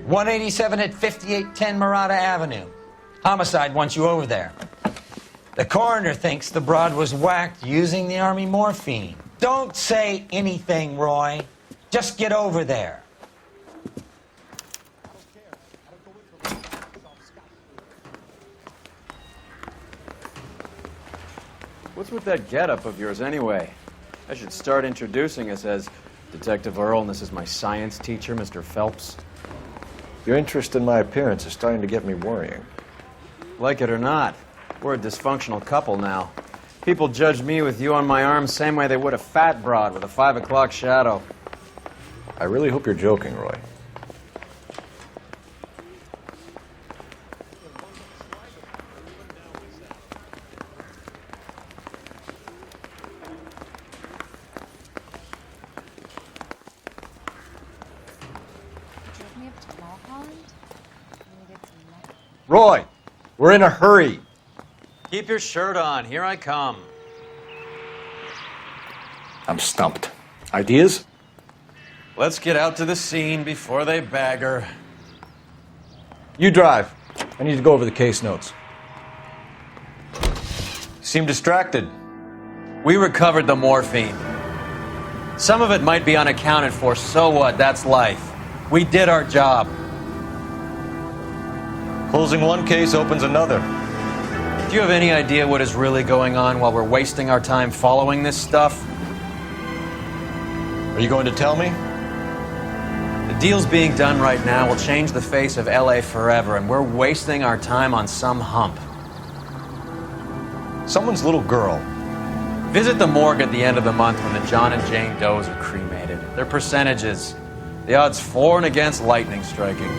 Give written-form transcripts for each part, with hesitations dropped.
187 at 5810 Murata Avenue. Homicide wants you over there. The coroner thinks the broad was whacked using the Army morphine. Don't say anything, Roy. Just get over there. What's with that getup of yours anyway? I should start introducing us as Detective Earl, and this is my science teacher, Mr. Phelps. Your interest in my appearance is starting to get me worrying. Like it or not, we're a dysfunctional couple now. People judge me with you on my arm same way they would a fat broad with a 5 o'clock shadow. I really hope you're joking, Roy. Roy, we're in a hurry. Keep your shirt on. Here I come. I'm stumped. Ideas? Let's get out to the scene before they bag her. You drive. I need to go over the case notes. You seem distracted. We recovered the morphine. Some of it might be unaccounted for, so what? That's life. We did our job. Closing one case opens another. Do you have any idea what is really going on while we're wasting our time following this stuff? Are you going to tell me? The deals being done right now will change the face of LA forever, and we're wasting our time on some hump. Someone's little girl. Visit the morgue at the end of the month when the John and Jane Does are cremated. Their percentages. The odds for and against lightning striking.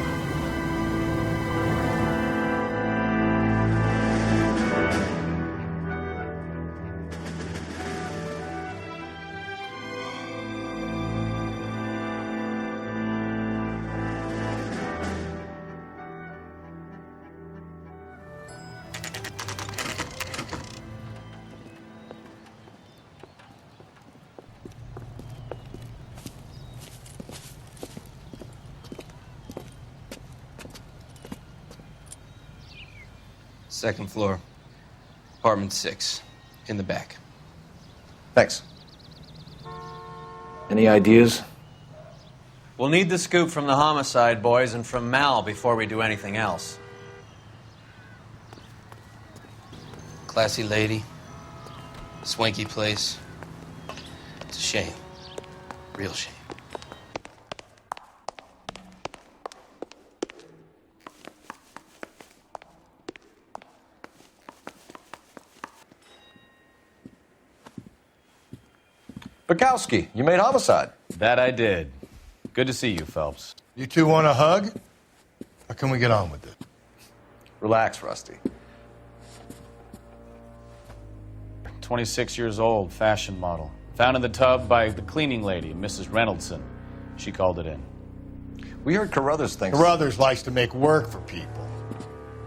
Second floor, apartment 6, in the back. Thanks. Any ideas? We'll need the scoop from the homicide boys and from Mal before we do anything else. Classy lady, swanky place. It's a shame, real shame. Bukowski, you made homicide. That I did. Good to see you, Phelps. You two want a hug? Or can we get on with it? Relax, Rusty. 26 years old, fashion model. Found in the tub by the cleaning lady, Mrs. Reynoldson. She called it in. We heard Carruthers thinks... Carruthers likes to make work for people.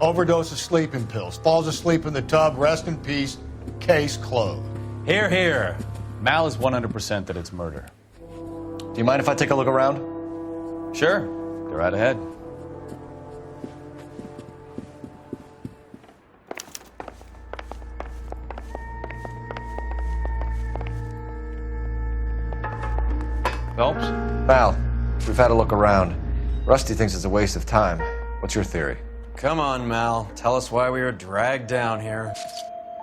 Overdose of sleeping pills. Falls asleep in the tub. Rest in peace. Case closed. Here, here. Mal is 100% that it's murder. Do you mind if I take a look around? Sure. Go right ahead. Phelps? Mal, we've had a look around. Rusty thinks it's a waste of time. What's your theory? Come on, Mal. Tell us why we were dragged down here.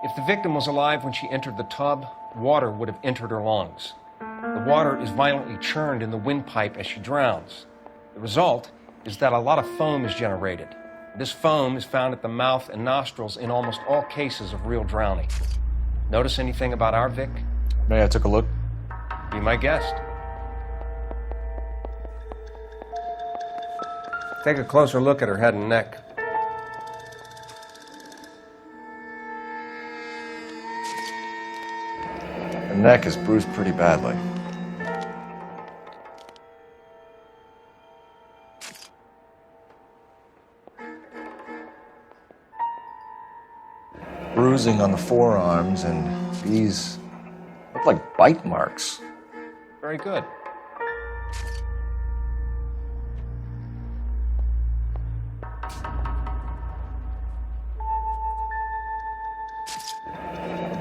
If the victim was alive when she entered the tub, water would have entered her lungs. The water is violently churned in the windpipe as she drowns. The result is that a lot of foam is generated. This foam is found at the mouth and nostrils in almost all cases of real drowning. Notice anything about our Vic? May I take a look? Be my guest. Take a closer look at her head and neck. Her neck is bruised pretty badly. Bruising on the forearms, and these look like bite marks. Very good.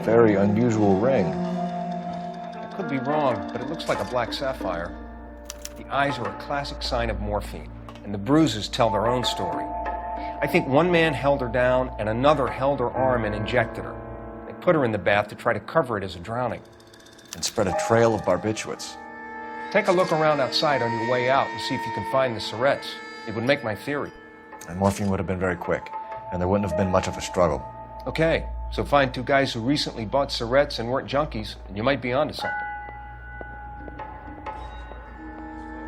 very unusual ring. I could be wrong, but it looks like a black sapphire. The eyes are a classic sign of morphine, and the bruises tell their own story. I think one man held her down and another held her arm and injected her. They put her in the bath to try to cover it as a drowning. And spread a trail of barbiturates. Take a look around outside on your way out and see if you can find the syrettes. It would make my theory. And morphine would have been very quick, and there wouldn't have been much of a struggle. Okay, so find two guys who recently bought syrettes and weren't junkies, and you might be onto something.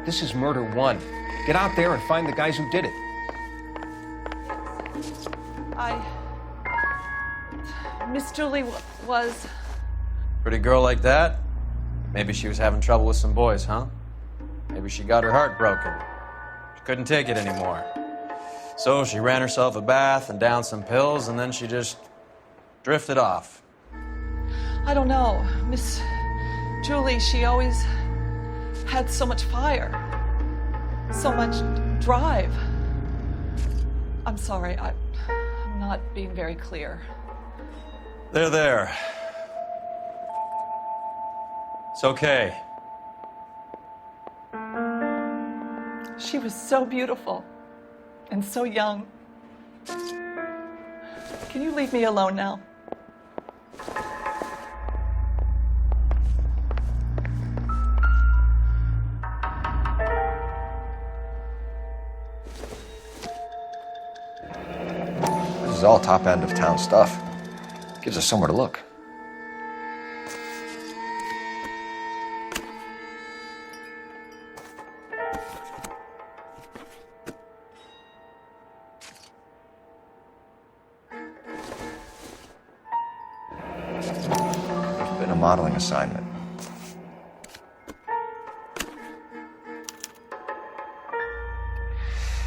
This is murder one. Get out there and find the guys who did it. Miss Julie was... Pretty girl like that? Maybe she was having trouble with some boys, huh? Maybe she got her heart broken. She couldn't take it anymore. So she ran herself a bath and downed some pills, and then she just drifted off. I don't know. Miss Julie, she always had so much fire. So much drive. I'm sorry, I'm not being very clear. There. It's okay. She was so beautiful and so young. Can you leave me alone now? This is all top end of town stuff. Gives us somewhere to look. There's been a modeling assignment.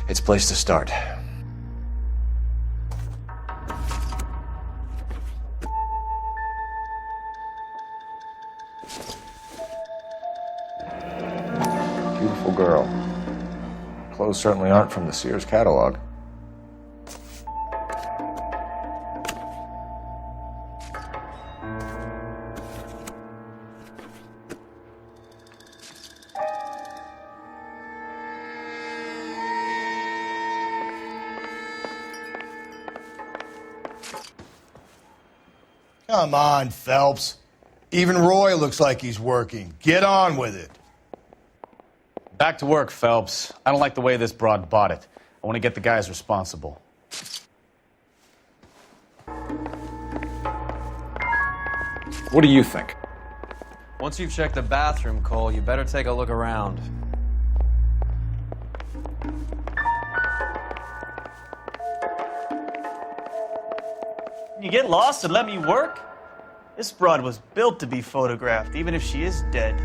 It's a place to start. Beautiful girl. Clothes certainly aren't from the Sears catalog. Come on, Phelps. Even Roy looks like he's working. Get on with it. Back to work, Phelps. I don't like the way this broad bought it. I want to get the guys responsible. What do you think? Once you've checked the bathroom, Cole, you better take a look around. You get lost and let me work? This broad was built to be photographed, even if she is dead.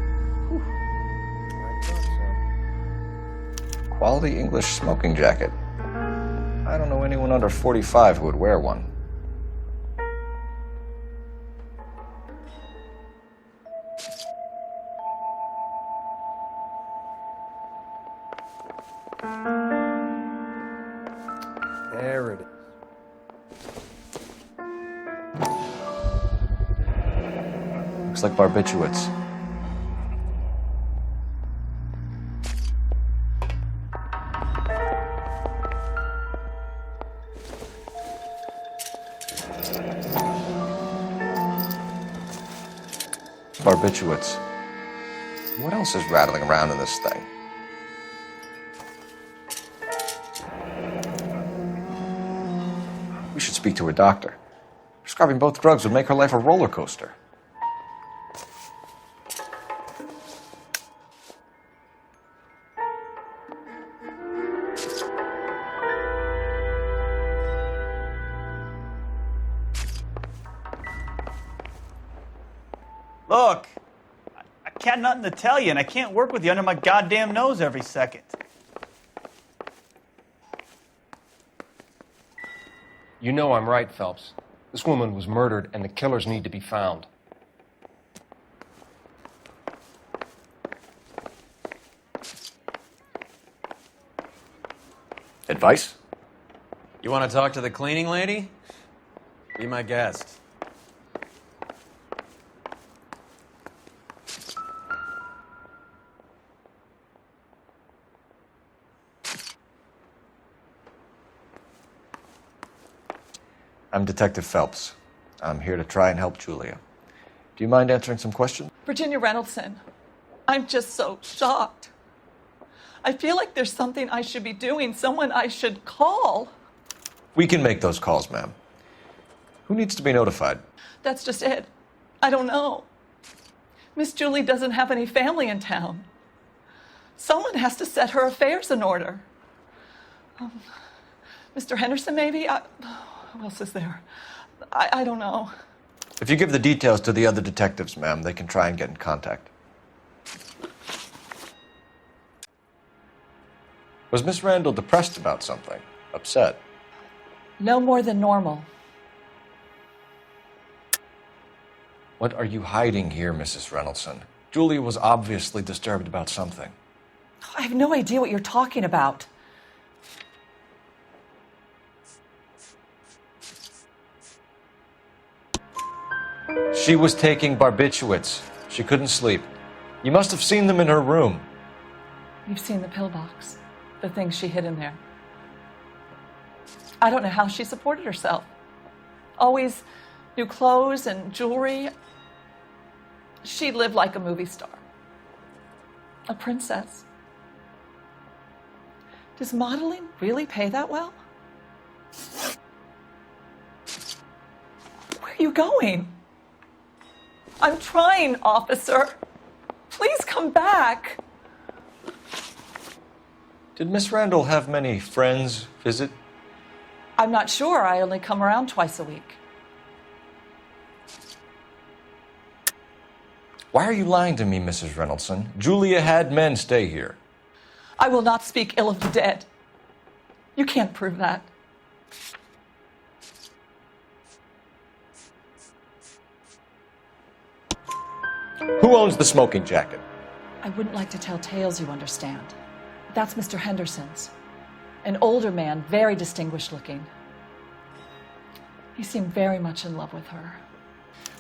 Quality English smoking jacket. I don't know anyone under 45 who would wear one. There it is. Looks like barbiturates. Barbiturates. What else is rattling around in this thing? We should speak to a doctor. Prescribing both drugs would make her life a roller coaster. Look, I got nothing to tell you, and I can't work with you under my goddamn nose every second. You know I'm right, Phelps. This woman was murdered, and the killers need to be found. Advice? You want to talk to the cleaning lady? Be my guest. I'm Detective Phelps. I'm here to try and help Julia. Do you mind answering some questions? Virginia Reynoldson, I'm just so shocked. I feel like there's something I should be doing, someone I should call. We can make those calls, ma'am. Who needs to be notified? That's just it. I don't know. Miss Julie doesn't have any family in town. Someone has to set her affairs in order. Mr. Henderson, maybe? Who else is there? I don't know. If you give the details to the other detectives, ma'am, they can try and get in contact. Was Miss Randall depressed about something? Upset? No more than normal. What are you hiding here, Mrs. Reynoldson? Julia was obviously disturbed about something. I have no idea what you're talking about. She was taking barbiturates. She couldn't sleep. You must have seen them in her room. You've seen the pillbox, the things she hid in there. I don't know how she supported herself. Always new clothes and jewelry. She lived like a movie star. A princess. Does modeling really pay that well? Where are you going? I'm trying, officer. Please come back. Did Miss Randall have many friends visit? I'm not sure. I only come around twice a week. Why are you lying to me, Mrs. Reynoldson? Julia had men stay here. I will not speak ill of the dead. You can't prove that. Who owns the smoking jacket? I wouldn't like to tell tales, you understand. That's Mr. Henderson's. An older man, very distinguished looking. He seemed very much in love with her.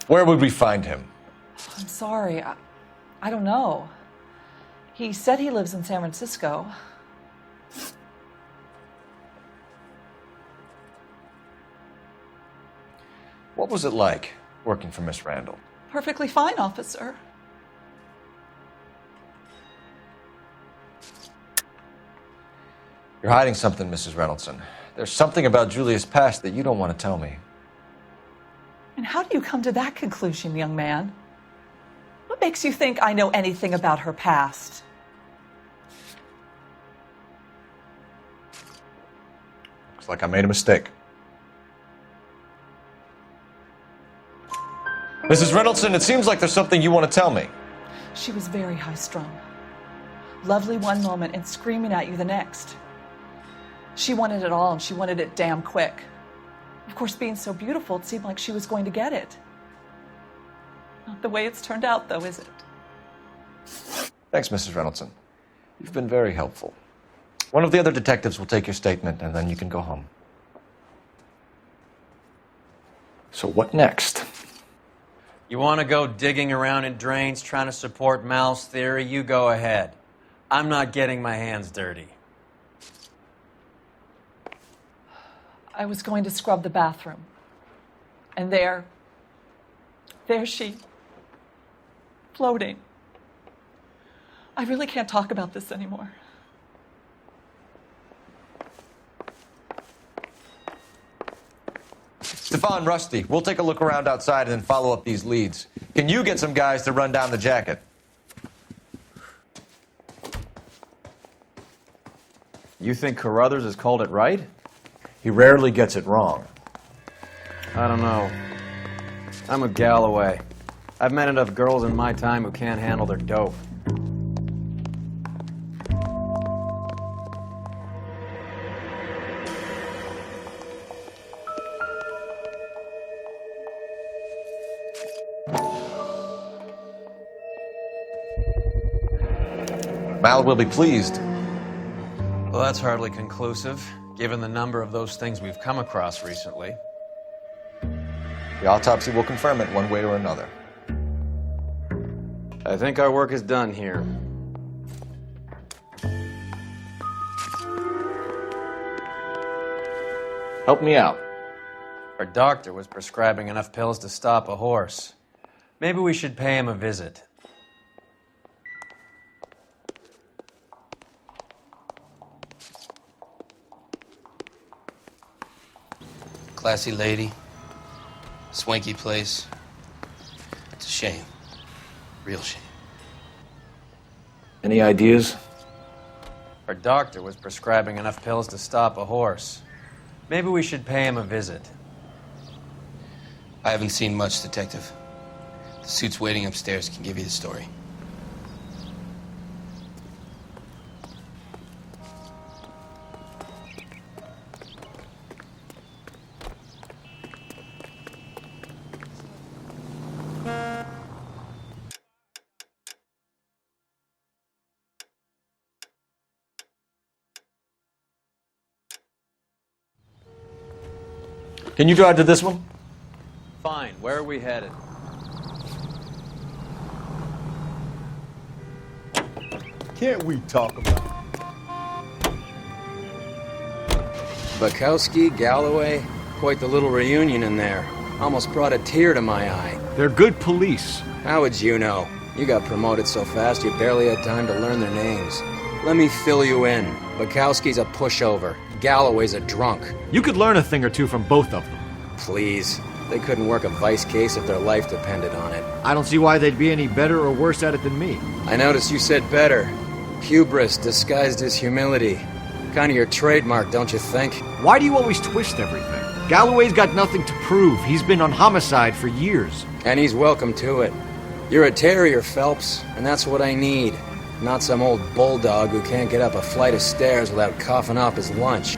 Where would we find him? I'm sorry. I don't know. He said he lives in San Francisco. What was it like working for Miss Randall? Perfectly fine, officer. You're hiding something, Mrs. Reynoldson. There's something about Julia's past that you don't want to tell me. And how do you come to that conclusion, young man? What makes you think I know anything about her past? Looks like I made a mistake. Mrs. Reynoldson, it seems like there's something you want to tell me. She was very high-strung. Lovely one moment and screaming at you the next. She wanted it all, and she wanted it damn quick. Of course, being so beautiful, it seemed like she was going to get it. Not the way it's turned out, though, is it? Thanks, Mrs. Reynoldson. You've been very helpful. One of the other detectives will take your statement, and then you can go home. So what next? You want to go digging around in drains trying to support Mal's theory? You go ahead. I'm not getting my hands dirty. I was going to scrub the bathroom. And there she, floating. I really can't talk about this anymore. Stefan, Rusty, we'll take a look around outside and then follow up these leads. Can you get some guys to run down the jacket? You think Carruthers has called it right? He rarely gets it wrong. I don't know. I'm with Galloway. I've met enough girls in my time who can't handle their dope. Mal will be pleased. Well, that's hardly conclusive, given the number of those things we've come across recently. The autopsy will confirm it one way or another. I think our work is done here. Help me out. Her doctor was prescribing enough pills to stop a horse. Maybe we should pay him a visit. Classy lady. Swanky place. It's a shame. Real shame. Any ideas? Her doctor was prescribing enough pills to stop a horse. Maybe we should pay him a visit. I haven't seen much, Detective. The suit's waiting upstairs can give you the story. Can you drive to this one? Fine, where are we headed? Can't we talk about it? Bukowski, Galloway, quite the little reunion in there. Almost brought a tear to my eye. They're good police. How would you know? You got promoted so fast you barely had time to learn their names. Let me fill you in. Bukowski's a pushover. Galloway's a drunk. You could learn a thing or two from both of them. Please. They couldn't work a vice case if their life depended on it. I don't see why they'd be any better or worse at it than me. I noticed you said better. Hubris disguised as humility. Kind of your trademark, don't you think? Why do you always twist everything? Galloway's got nothing to prove. He's been on homicide for years. And he's welcome to it. You're a terrier, Phelps, and that's what I need. Not some old bulldog who can't get up a flight of stairs without coughing up his lunch.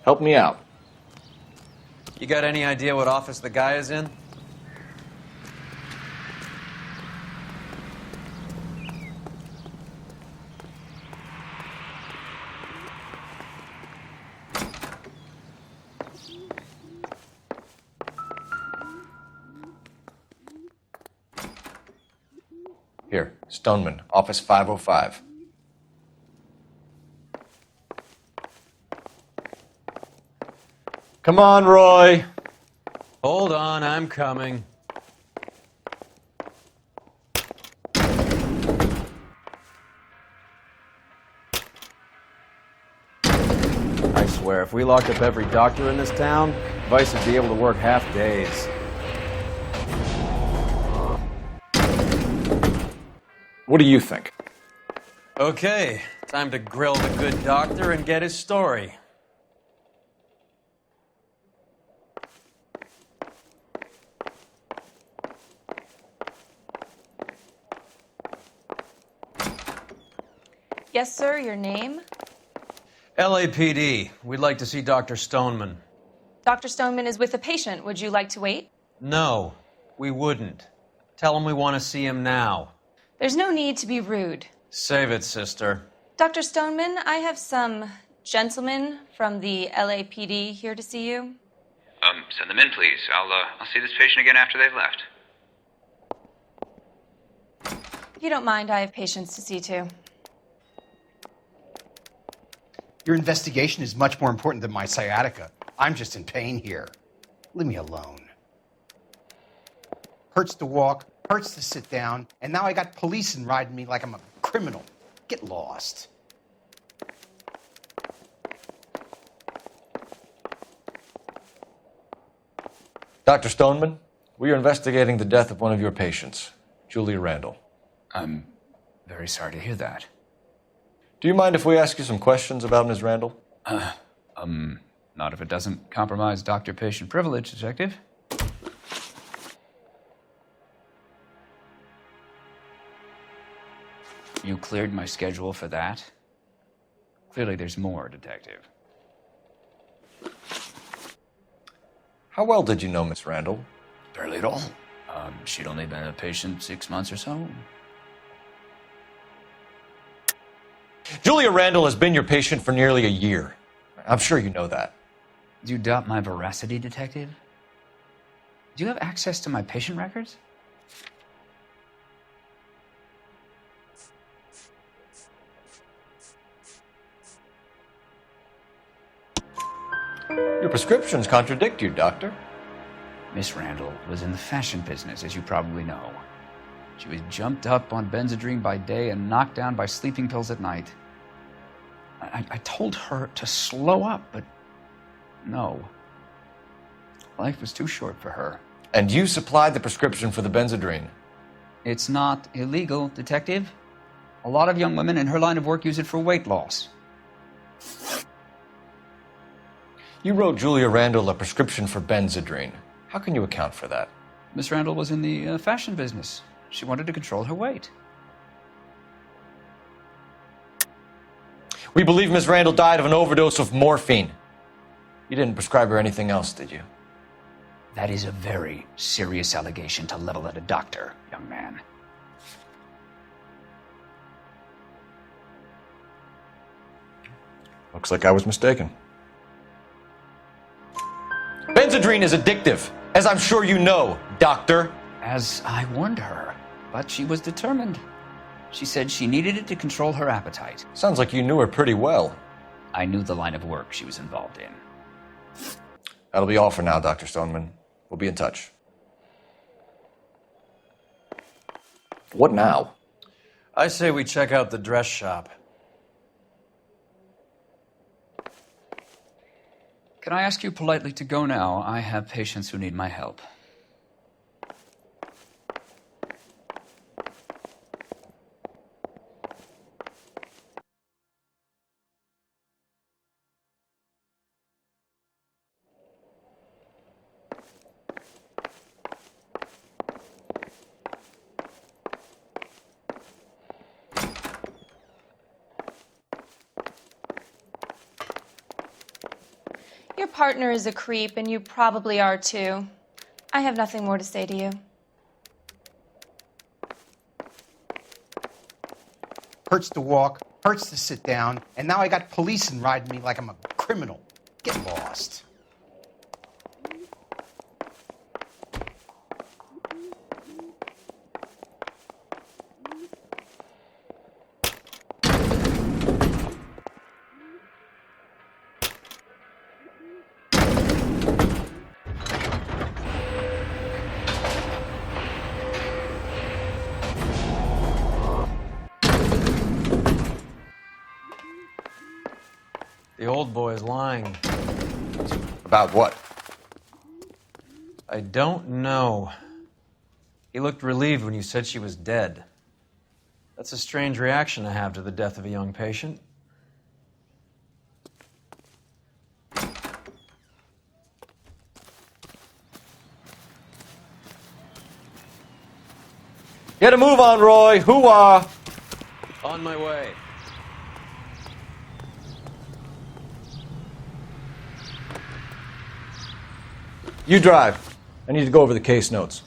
Help me out. You got any idea what office the guy is in? Here, Stoneman, office 505. Come on, Roy. Hold on, I'm coming. I swear, if we locked up every doctor in this town, Vice would be able to work half days. What do you think? Okay, time to grill the good doctor and get his story. Yes, sir, your name? LAPD. We'd like to see Dr. Stoneman. Dr. Stoneman is with a patient. Would you like to wait? No, we wouldn't. Tell him we want to see him now. There's no need to be rude. Save it, sister. Dr. Stoneman, I have some gentlemen from the LAPD here to see you. Send them in, please. I'll see this patient again after they've left. If you don't mind, I have patients to see too. Your investigation is much more important than my sciatica. I'm just in pain here. Leave me alone. Hurts to walk, hurts to sit down, and now I got police riding me like I'm a criminal. Get lost. Dr. Stoneman, we are investigating the death of one of your patients, Julie Randall. I'm very sorry to hear that. Do you mind if we ask you some questions about Ms. Randall? Not if it doesn't compromise doctor-patient privilege, Detective. You cleared my schedule for that? Clearly there's more, Detective. How well did you know Miss Randall? Barely at all. She'd only been a patient 6 months or so. Julia Randall has been your patient for nearly a year. I'm sure you know that. Do you doubt my veracity, Detective? Do you have access to my patient records? Your prescriptions contradict you, Doctor. Miss Randall was in the fashion business, as you probably know. She was jumped up on Benzedrine by day and knocked down by sleeping pills at night. I told her to slow up, but no. Life was too short for her. And you supplied the prescription for the Benzedrine. It's not illegal, Detective. A lot of young women in her line of work use it for weight loss. You wrote Julia Randall a prescription for Benzedrine. How can you account for that? Miss Randall was in the fashion business. She wanted to control her weight. We believe Miss Randall died of an overdose of morphine. You didn't prescribe her anything else, did you? That is a very serious allegation to level at a doctor, young man. Looks like I was mistaken. Benzedrine is addictive, as I'm sure you know, Doctor. As I warned her, but she was determined. She said she needed it to control her appetite. Sounds like you knew her pretty well. I knew the line of work she was involved in. That'll be all for now, Dr. Stoneman. We'll be in touch. What now? I say we check out the dress shop. Can I ask you politely to go now? I have patients who need my help. Your partner is a creep, and you probably are too. I have nothing more to say to you. Hurts to walk, hurts to sit down, and now I got policemen riding me like I'm a criminal. Get lost. The old boy's lying. About what? I don't know. He looked relieved when you said she was dead. That's a strange reaction to have to the death of a young patient. Get a move on, Roy. Hoo-ah! On my way. You drive. I need to go over the case notes.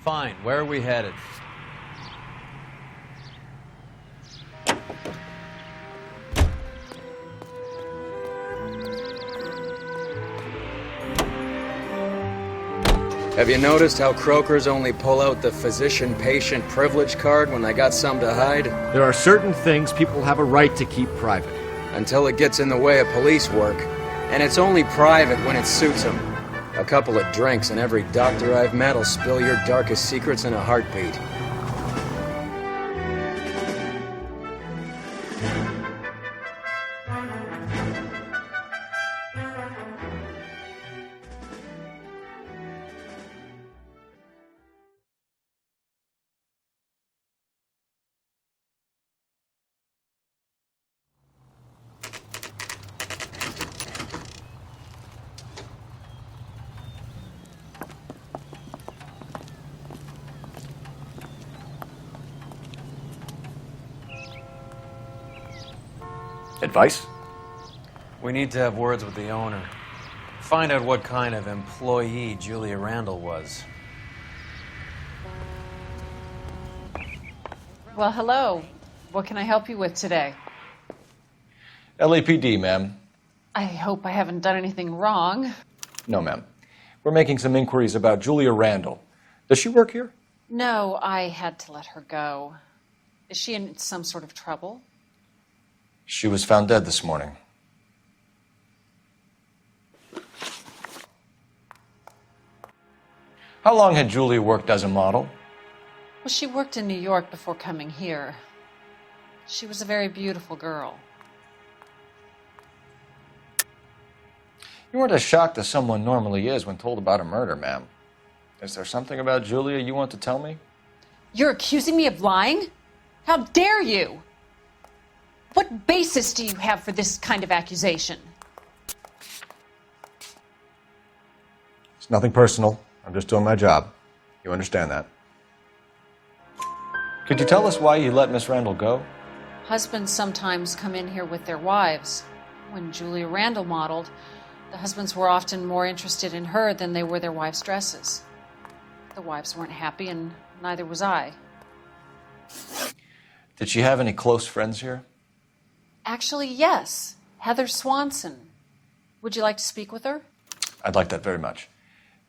Fine. Where are we headed? Have you noticed how croakers only pull out the physician-patient privilege card when they got something to hide? There are certain things people have a right to keep private. Until it gets in the way of police work. And it's only private when it suits them. A couple of drinks and every doctor I've met will spill your darkest secrets in a heartbeat. Advice? We need to have words with the owner. Find out what kind of employee Julia Randall was. Well, hello. What can I help you with today? LAPD, ma'am. I hope I haven't done anything wrong. No, ma'am. We're making some inquiries about Julia Randall. Does she work here? No, I had to let her go. Is she in some sort of trouble? She was found dead this morning. How long had Julia worked as a model? Well, she worked in New York before coming here. She was a very beautiful girl. You weren't as shocked as someone normally is when told about a murder, ma'am. Is there something about Julia you want to tell me? You're accusing me of lying? How dare you? What basis do you have for this kind of accusation? It's nothing personal. I'm just doing my job. You understand that? Could you tell us why you let Miss Randall go? Husbands sometimes come in here with their wives. When Julia Randall modeled, the husbands were often more interested in her than they were their wives' dresses. The wives weren't happy, and neither was I. Did she have any close friends here? Actually, yes. Heather Swanson. Would you like to speak with her? I'd like that very much.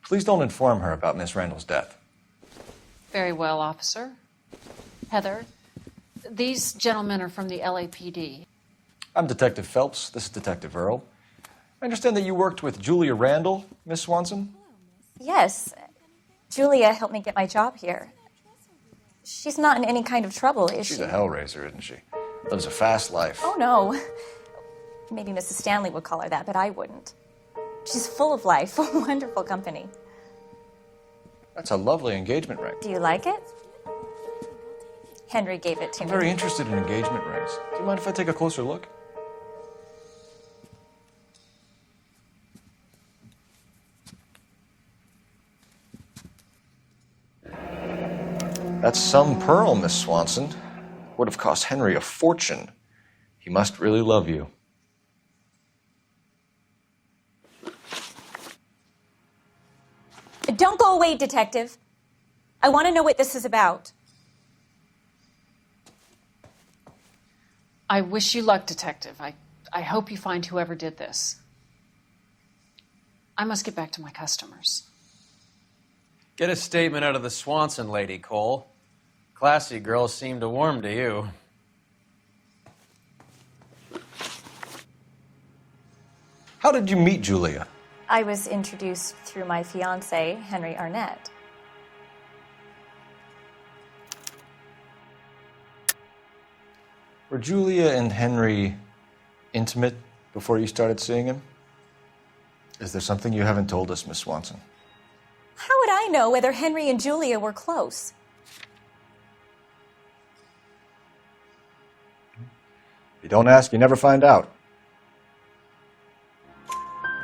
Please don't inform her about Miss Randall's death. Very well, officer. Heather, these gentlemen are from the LAPD. I'm Detective Phelps. This is Detective Earl. I understand that you worked with Julia Randall, Miss Swanson? Yes. Julia helped me get my job here. She's not in any kind of trouble, is she? She's a hellraiser, isn't she? Lives a fast life. Oh, no. Maybe Mrs. Stanley would call her that, but I wouldn't. She's full of life, wonderful company. That's a lovely engagement ring. Do you like it? Henry gave it to I'm me. very interested in engagement rings. Do you mind if I take a closer look? That's some pearl, Miss Swanson. Would have cost Henry a fortune. He must really love you. Don't go away, Detective. I want to know what this is about. I wish you luck, Detective. I hope you find whoever did this. I must get back to my customers. Get a statement out of the Swanson lady, Cole. Classy girls seem to warm to you. How did you meet Julia? I was introduced through my fiancé, Henry Arnett. Were Julia and Henry intimate before you started seeing him? Is there something you haven't told us, Miss Swanson? How would I know whether Henry and Julia were close? If you don't ask, you never find out.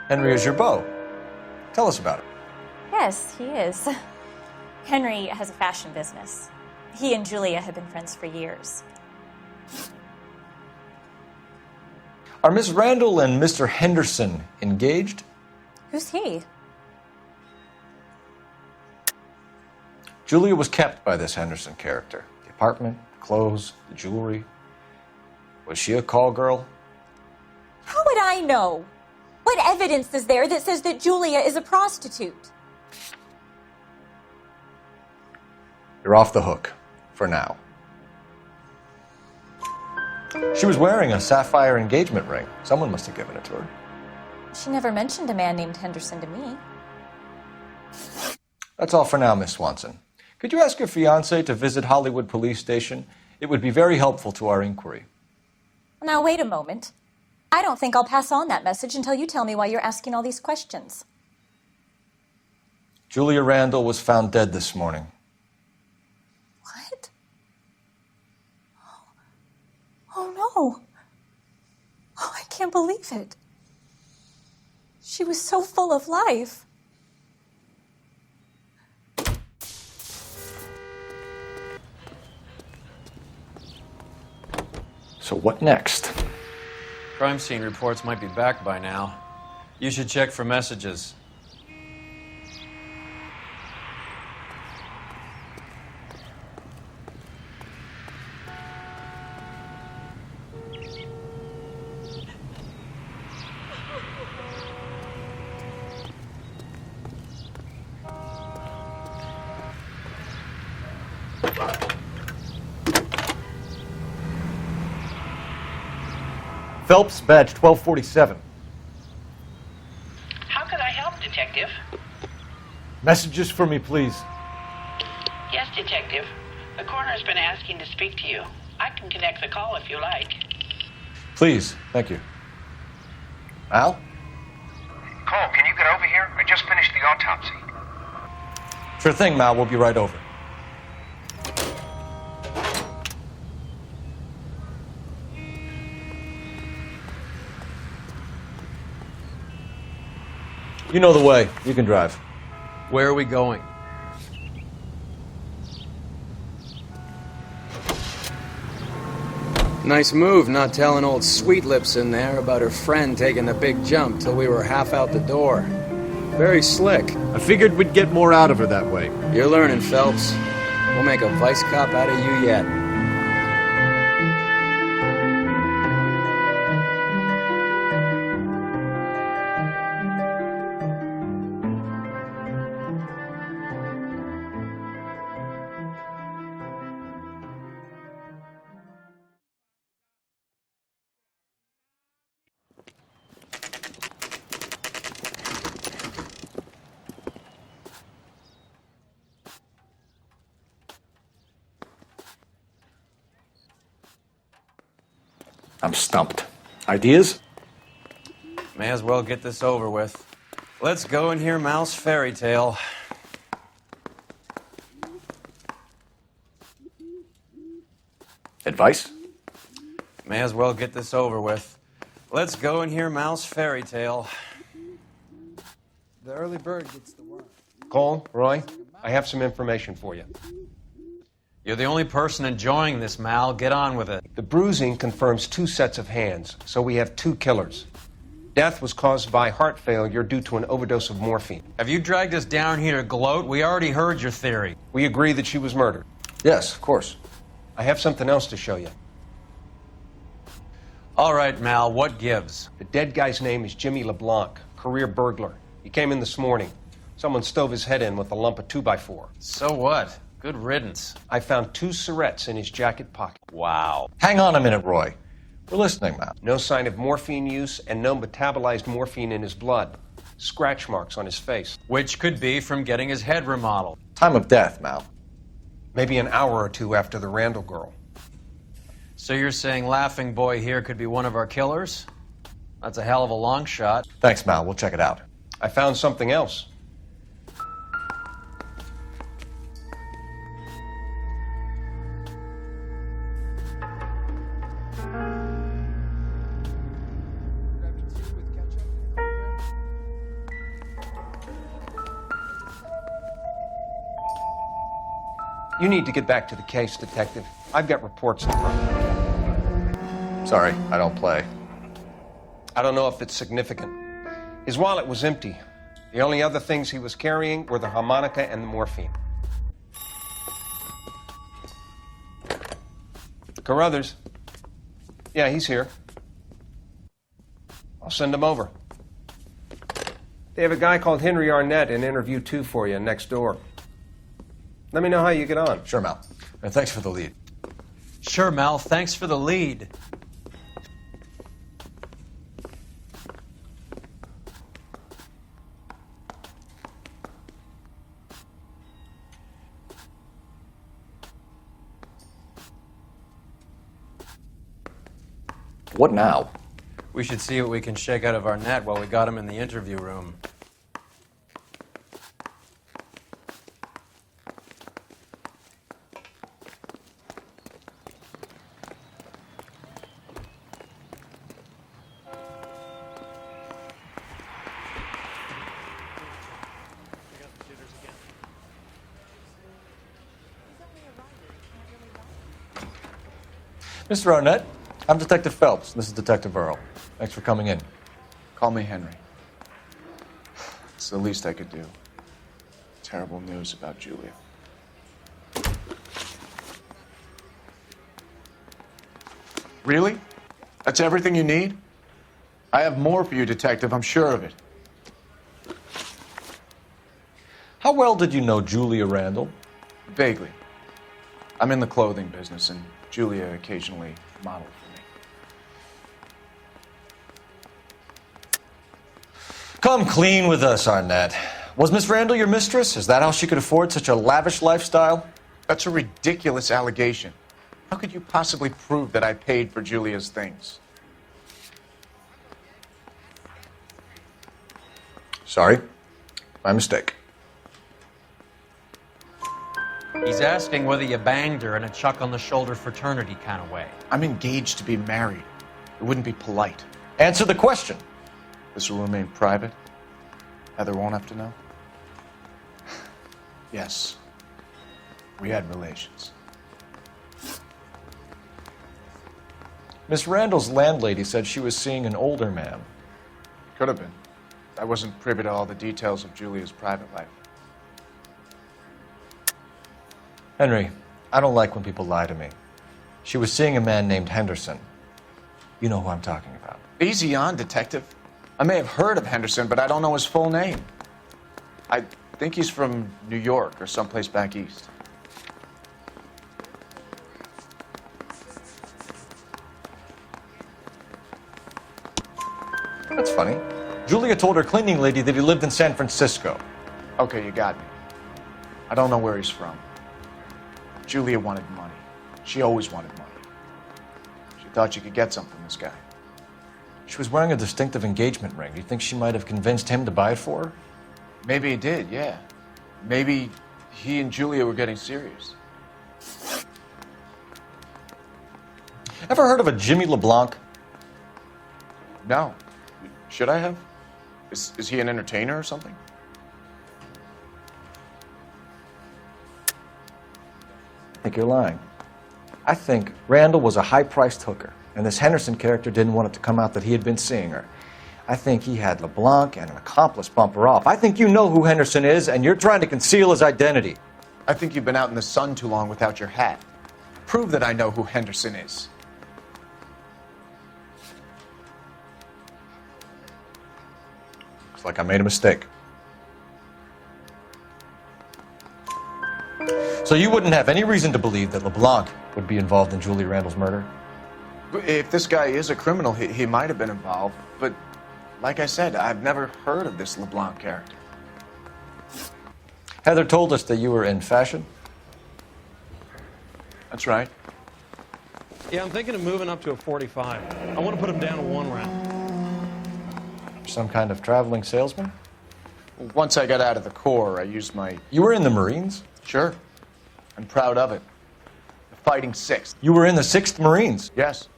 Henry is your beau. Tell us about it. Yes, he is. Henry has a fashion business. He and Julia have been friends for years. Are Miss Randall and Mr. Henderson engaged? Who's he? Julia was kept by this Henderson character. The apartment, the clothes, the jewelry. Was she a call girl? How would I know? What evidence is there that says that Julia is a prostitute? You're off the hook, for now. She was wearing a sapphire engagement ring. Someone must have given it to her. She never mentioned a man named Henderson to me. That's all for now, Miss Swanson. Could you ask your fiancé to visit Hollywood Police Station? It would be very helpful to our inquiry. Now, wait a moment. I don't think I'll pass on that message until you tell me why you're asking all these questions. Julia Randall was found dead this morning. What? Oh, no. Oh, I can't believe it. She was so full of life. So what next? Crime scene reports might be back by now. You should check for messages. Phelps, badge 1247. How can I help, Detective? Messages for me, please. Yes, Detective. The coroner's been asking to speak to you. I can connect the call if you like. Please, thank you. Al? Cole, can you get over here? I just finished the autopsy. Sure thing, Mal. We'll be right over. You know the way. You can drive. Where are we going? Nice move not telling old Sweet Lips in there about her friend taking the big jump till we were half out the door. Very slick. I figured we'd get more out of her that way. You're learning, Phelps. We'll make a vice cop out of you yet. I'm stumped. Ideas? May as well get this over with. Let's go and hear Mal's fairy tale. Advice? May as well get this over with. Let's go and hear Mal's fairy tale. The early bird gets the worm. Cole, Roy, I have some information for you. You're the only person enjoying this, Mal. Get on with it. The bruising confirms 2 sets of hands, so we have 2 killers. Death was caused by heart failure due to an overdose of morphine. Have you dragged us down here to gloat? We already heard your theory. We agree that she was murdered. Yes, of course. I have something else to show you. All right, Mal, what gives? The dead guy's name is Jimmy LeBlanc, career burglar. He came in this morning. Someone stove his head in with a lump of 2x4. So what? Good riddance. I found 2 syrettes in his jacket pocket. Wow. Hang on a minute, Roy. We're listening, Mal. No sign of morphine use and no metabolized morphine in his blood. Scratch marks on his face. Which could be from getting his head remodeled. Time of death, Mal. Maybe an hour or 2 after the Randall girl. So you're saying Laughing Boy here could be one of our killers? That's a hell of a long shot. Thanks, Mal. We'll check it out. I found something else. You need to get back to the case, Detective. I've got reports in front of me. Sorry, I don't play. I don't know if it's significant. His wallet was empty. The only other things he was carrying were the harmonica and the morphine. Carruthers. Yeah, he's here. I'll send him over. They have a guy called Henry Arnett in interview 2 for you next door. Let me know how you get on. Sure, Mal. And thanks for the lead. Sure, Mal. Thanks for the lead. What now? We should see what we can shake out of Arnett while we got him in the interview room. Mr. Arnett, I'm Detective Phelps. This is Detective Earl. Thanks for coming in. Call me Henry. It's the least I could do. Terrible news about Julia. Really? That's everything you need? I have more for you, Detective. I'm sure of it. How well did you know Julia Randall? Vaguely. I'm in the clothing business, and Julia occasionally modeled for me. Come clean with us, Arnett. Was Miss Randall your mistress? Is that how she could afford such a lavish lifestyle? That's a ridiculous allegation. How could you possibly prove that I paid for Julia's things? Sorry. My mistake. He's asking whether you banged her in a chuck-on-the-shoulder fraternity kind of way. I'm engaged to be married. It wouldn't be polite. Answer the question. This will remain private? Heather won't have to know? Yes. We had relations. Miss Randall's landlady said she was seeing an older man. Could have been. I wasn't privy to all the details of Julia's private life. Henry, I don't like when people lie to me. She was seeing a man named Henderson. You know who I'm talking about. Easy on, Detective. I may have heard of Henderson, but I don't know his full name. I think he's from New York or someplace back east. That's funny. Julia told her cleaning lady that he lived in San Francisco. Okay, you got me. I don't know where he's from. Julia wanted money. She always wanted money. She thought she could get some from this guy. She was wearing a distinctive engagement ring. Do you think she might have convinced him to buy it for her? Maybe he did, yeah. Maybe he and Julia were getting serious. Ever heard of a Jimmy LeBlanc? No. Should I have? Is he an entertainer or something? I think you're lying. I think Randall was a high-priced hooker, and this Henderson character didn't want it to come out that he had been seeing her. I think he had LeBlanc and an accomplice bump her off. I think you know who Henderson is, and you're trying to conceal his identity. I think you've been out in the sun too long without your hat. Prove that I know who Henderson is. Looks like I made a mistake. So you wouldn't have any reason to believe that LeBlanc would be involved in Julia Randall's murder? If this guy is a criminal, he might have been involved. But like I said, I've never heard of this LeBlanc character. Heather told us that you were in fashion. That's right. Yeah, I'm thinking of moving up to a 45. I want to put him down to 1 round. Some kind of traveling salesman? Once I got out of the Corps, I used my... You were in the Marines? Sure. I'm proud of it. The Fighting Sixth. You were in the 6th Marines? Yes.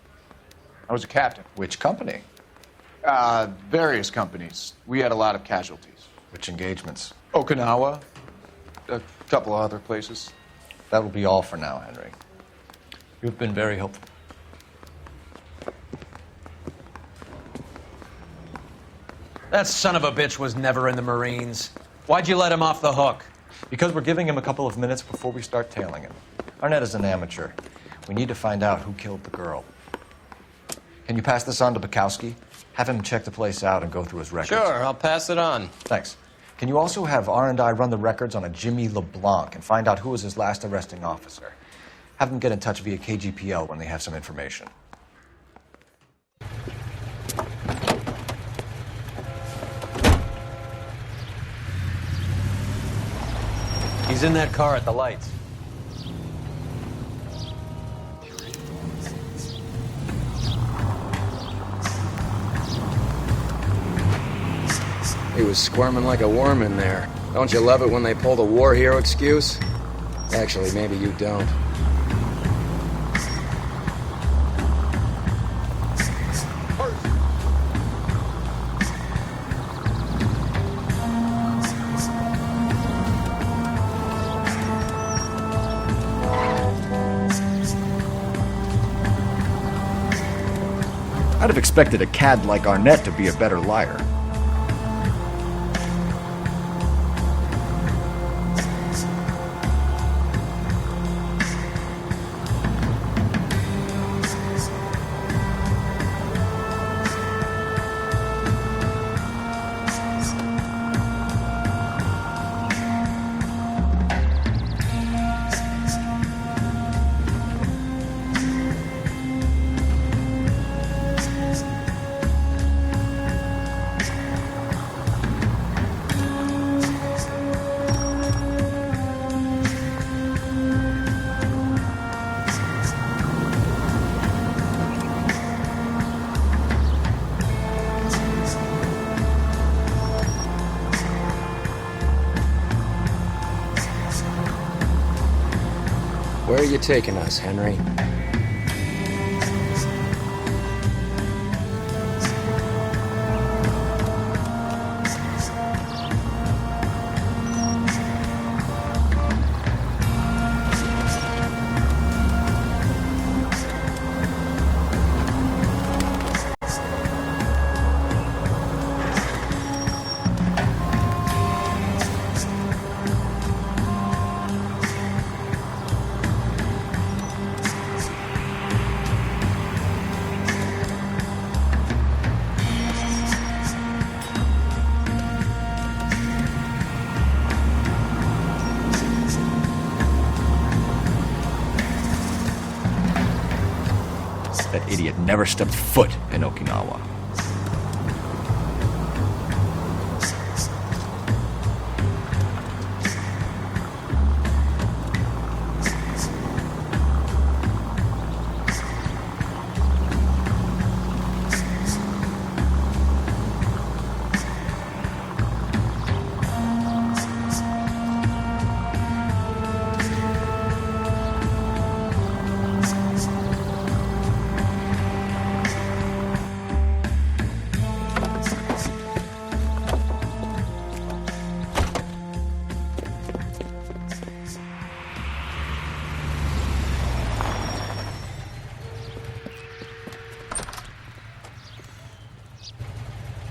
I was a captain. Which company? Various companies. We had a lot of casualties. Which engagements? Okinawa. A couple of other places. That will be all for now, Henry. You've been very helpful. That son of a bitch was never in the Marines. Why'd you let him off the hook? Because we're giving him a couple of minutes before we start tailing him. Arnett is an amateur. We need to find out who killed the girl. Can you pass this on to Bukowski? Have him check the place out and go through his records. Sure, I'll pass it on. Thanks. Can you also have R&I run the records on a Jimmy LeBlanc and find out who was his last arresting officer? Have them get in touch via KGPL when they have some information. He's in that car at the lights. He was squirming like a worm in there. Don't you love it when they pull the war hero excuse? Actually, maybe you don't. I have expected a cad like Arnett to be a better liar. Where are you taking us, Henry? That idiot never stepped foot in Okinawa.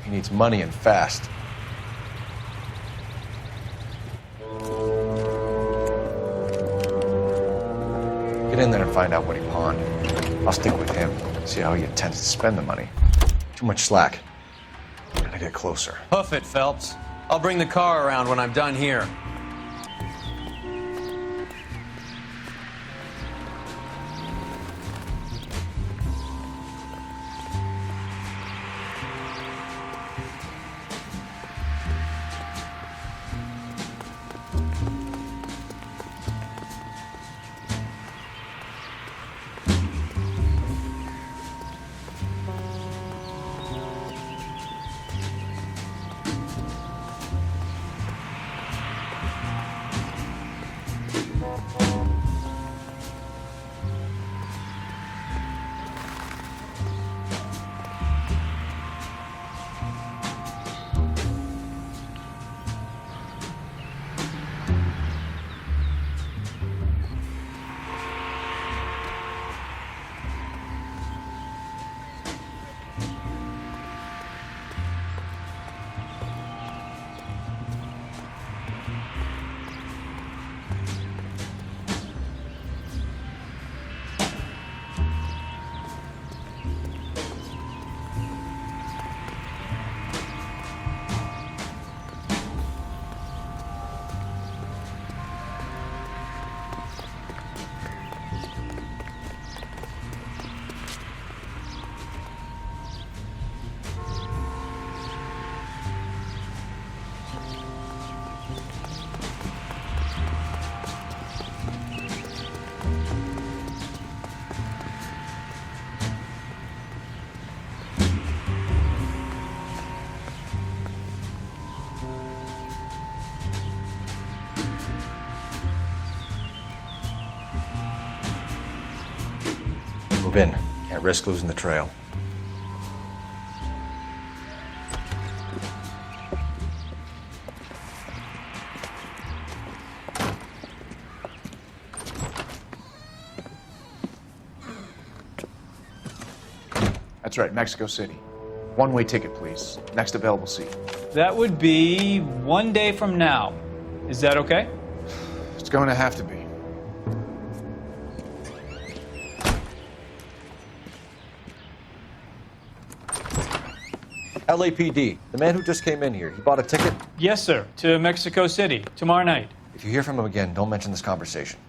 He needs money and fast. Get in there and find out what he pawned. I'll stick with him, see how he intends to spend the money. Too much slack. Gotta get closer. Hoof it, Phelps. I'll bring the car around when I'm done here. Move in. Can't risk losing the trail. That's right, Mexico City. One-way ticket, please. Next available seat. That would be 1 day from now. Is that okay? It's going to have to be. LAPD, the man who just came in here, he bought a ticket? Yes, sir. To Mexico City, tomorrow night. If you hear from him again, don't mention this conversation.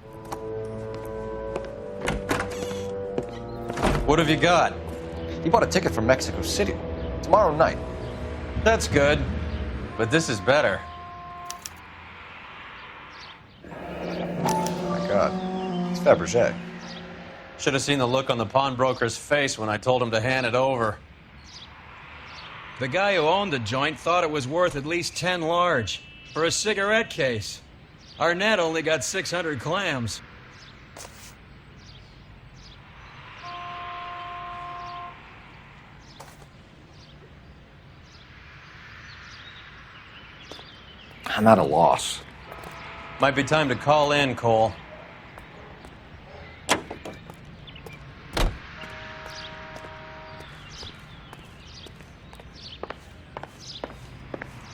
What have you got? He bought a ticket from Mexico City tomorrow night. That's good, but this is better. My God, it's Fabergé. Should have seen the look on the pawnbroker's face when I told him to hand it over. The guy who owned the joint thought it was worth at least 10 large for a cigarette case. Arnett only got 600 clams. I'm at a loss. Might be time to call in, Cole.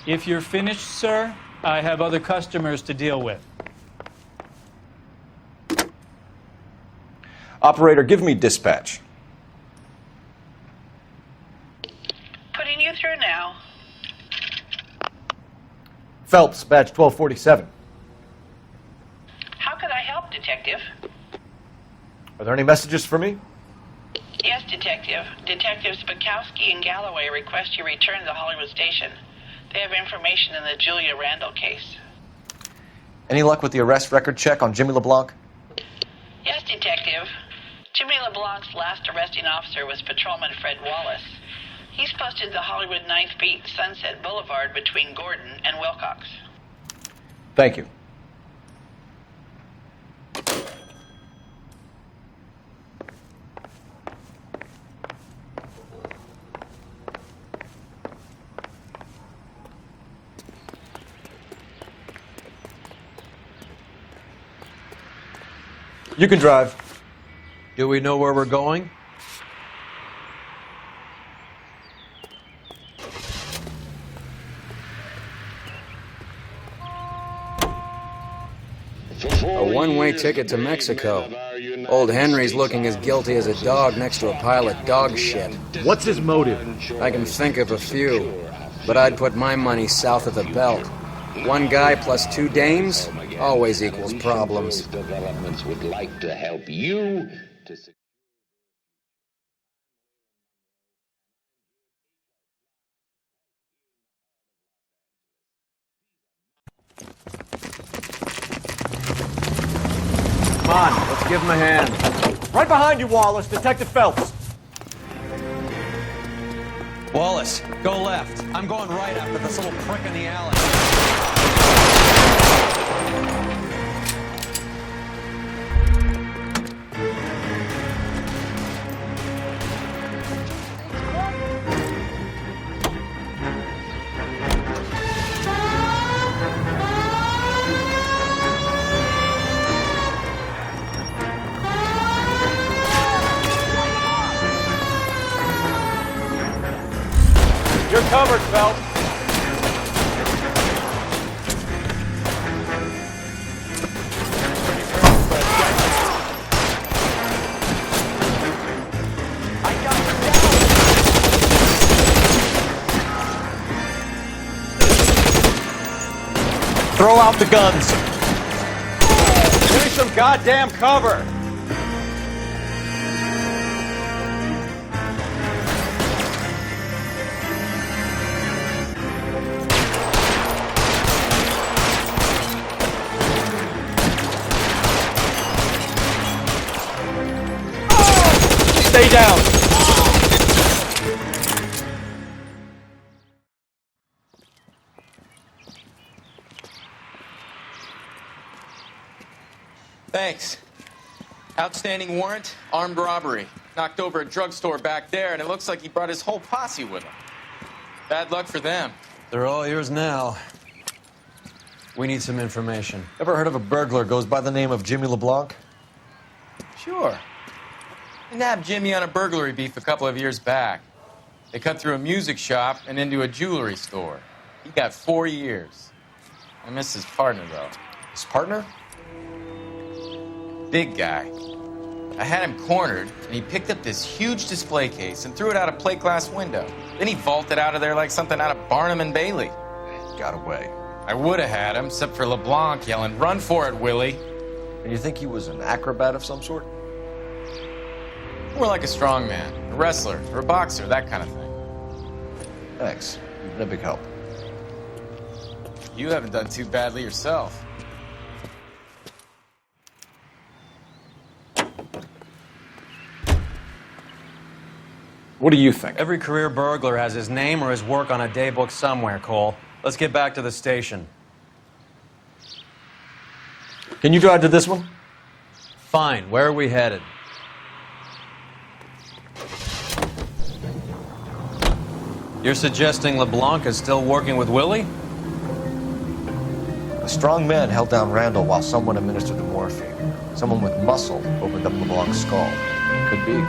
If you're finished, sir, I have other customers to deal with. Operator, give me dispatch. Putting you through now. Phelps, badge 1247. How could I help, Detective? Are there any messages for me? Yes, Detective. Detectives Bukowski and Galloway request you return to the Hollywood station. They have information in the Julia Randall case. Any luck with the arrest record check on Jimmy LeBlanc? Yes, Detective. Jimmy LeBlanc's last arresting officer was Patrolman Fred Wallace. He's posted the Hollywood 9th Beat Sunset Boulevard between Gordon and Wilcox. Thank you. You can drive. Do we know where we're going? A one-way ticket to Mexico. Old Henry's looking as guilty as a dog next to a pile of dog shit. What's his motive? I can think of a few, but I'd put my money south of the belt. One guy plus two dames always equals problems. Developments would like to help you to Come on, let's give him a hand. Right behind you, Wallace. Detective Phelps. Wallace, go left. I'm going right after this little prick in the alley. You're covered, Phelps. Throw out the guns. Give me some goddamn cover. Stay down. Thanks. Outstanding warrant, armed robbery. Knocked over a drugstore back there, and it looks like he brought his whole posse with him. Bad luck for them. They're all yours now. We need some information. Ever heard of a burglar goes by the name of Jimmy LeBlanc? Sure. They nabbed Jimmy on a burglary beef a couple of years back. They cut through a music shop and into a jewelry store. He got 4 years. I miss his partner, though. His partner? Big guy. I had him cornered, and he picked up this huge display case and threw it out a plate glass window. Then he vaulted out of there like something out of Barnum and Bailey. Got away. I would have had him, except for LeBlanc yelling, "Run for it, Willie!" And you think he was an acrobat of some sort? More like a strongman, a wrestler, or a boxer, that kind of thing. Thanks. You've been a big help. You haven't done too badly yourself. What do you think? Every career burglar has his name or his work on a daybook somewhere, Cole. Let's get back to the station. Can you drive to this one? Fine. Where are we headed? You're suggesting LeBlanc is still working with Willie? A strong man held down Randall while someone administered the morphine. Someone with muscle opened up LeBlanc's skull. Could be.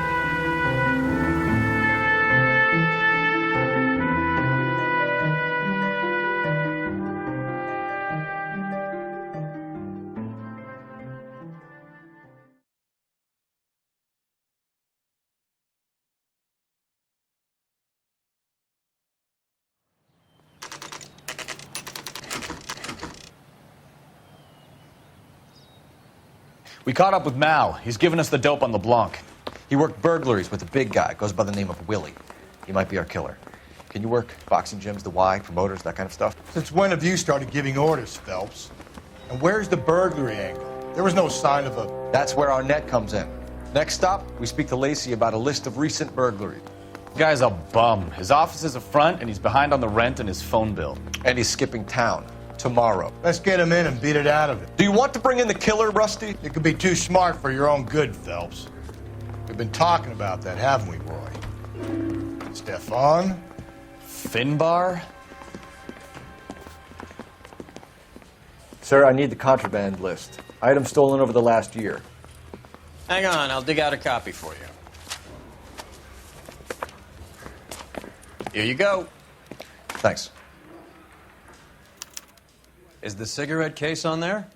We caught up with Mal. He's given us the dope on LeBlanc. He worked burglaries with a big guy. Goes by the name of Willie. He might be our killer. Can you work boxing gyms, the Y, promoters, that kind of stuff? Since when have you started giving orders, Phelps? And where's the burglary angle? There was no sign of a... That's where Arnett comes in. Next stop, we speak to Lacey about a list of recent burglaries. The guy's a bum. His office is a front, and he's behind on the rent and his phone bill. And he's skipping town. Tomorrow. Let's get him in and beat it out of it. Do you want to bring in the killer, Rusty? You could be too smart for your own good, Phelps. We've been talking about that, haven't we, Roy? Stefan? Finbar? Sir, I need the contraband list. Items stolen over the last year. Hang on, I'll dig out a copy for you. Here you go. Thanks. Is the cigarette case on there?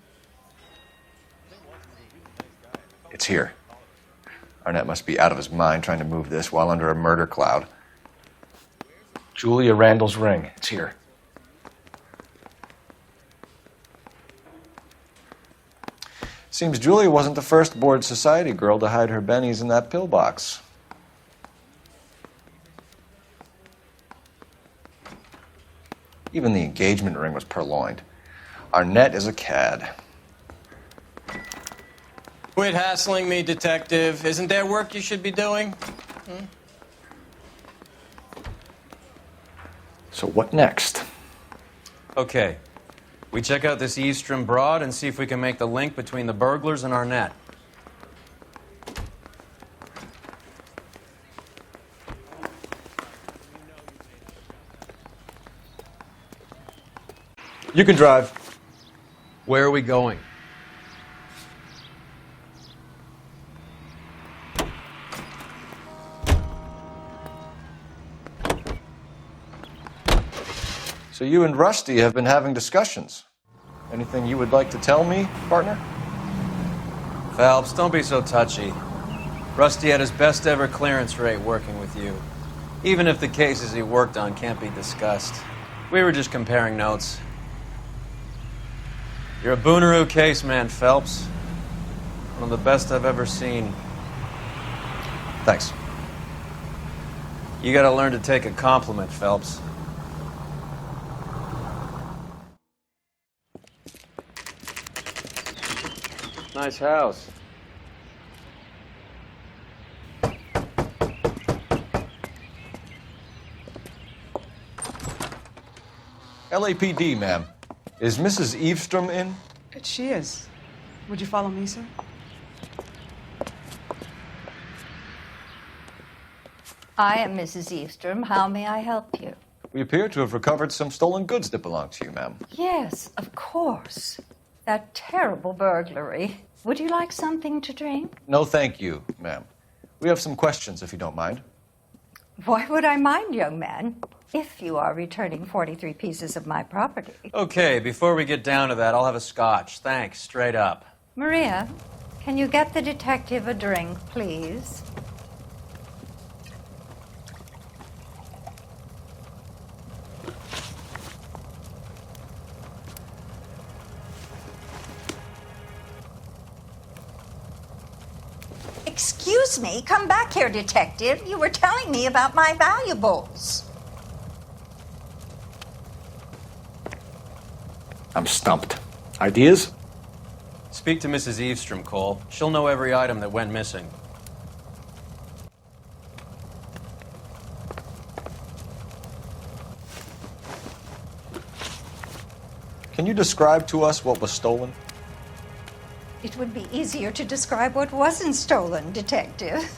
It's here. Arnett must be out of his mind trying to move this while under a murder cloud. Julia Randall's ring. It's here. Seems Julia wasn't the first bored society girl to hide her bennies in that pillbox. Even the engagement ring was purloined. Arnett is a cad. Quit hassling me, detective. Isn't there work you should be doing? So what next? Okay. We check out this Eastern broad and see if we can make the link between the burglars and Arnett. You can drive. Where are we going? So you and Rusty have been having discussions. Anything you would like to tell me, partner? Phelps, don't be so touchy. Rusty had his best ever clearance rate working with you. Even if the cases he worked on can't be discussed. We were just comparing notes. You're a Booneroo case man, Phelps. One of the best I've ever seen. Thanks. You gotta learn to take a compliment, Phelps. Nice house. LAPD, ma'am. Is Mrs. Eavestrom in? She is. Would you follow me, sir? I am Mrs. Eavestrom. How may I help you? We appear to have recovered some stolen goods that belong to you, ma'am. Yes, of course. That terrible burglary. Would you like something to drink? No, thank you, ma'am. We have some questions, if you don't mind. Why would I mind, young man, if you are returning 43 pieces of my property? Okay, before we get down to that, I'll have a scotch. Thanks, straight up. Maria, can you get the detective a drink, please? Excuse me, come back here, detective. You were telling me about my valuables. I'm stumped. Ideas? Speak to Mrs. Eavestrom, Cole. She'll know every item that went missing. Can you describe to us what was stolen? It would be easier to describe what wasn't stolen, detective.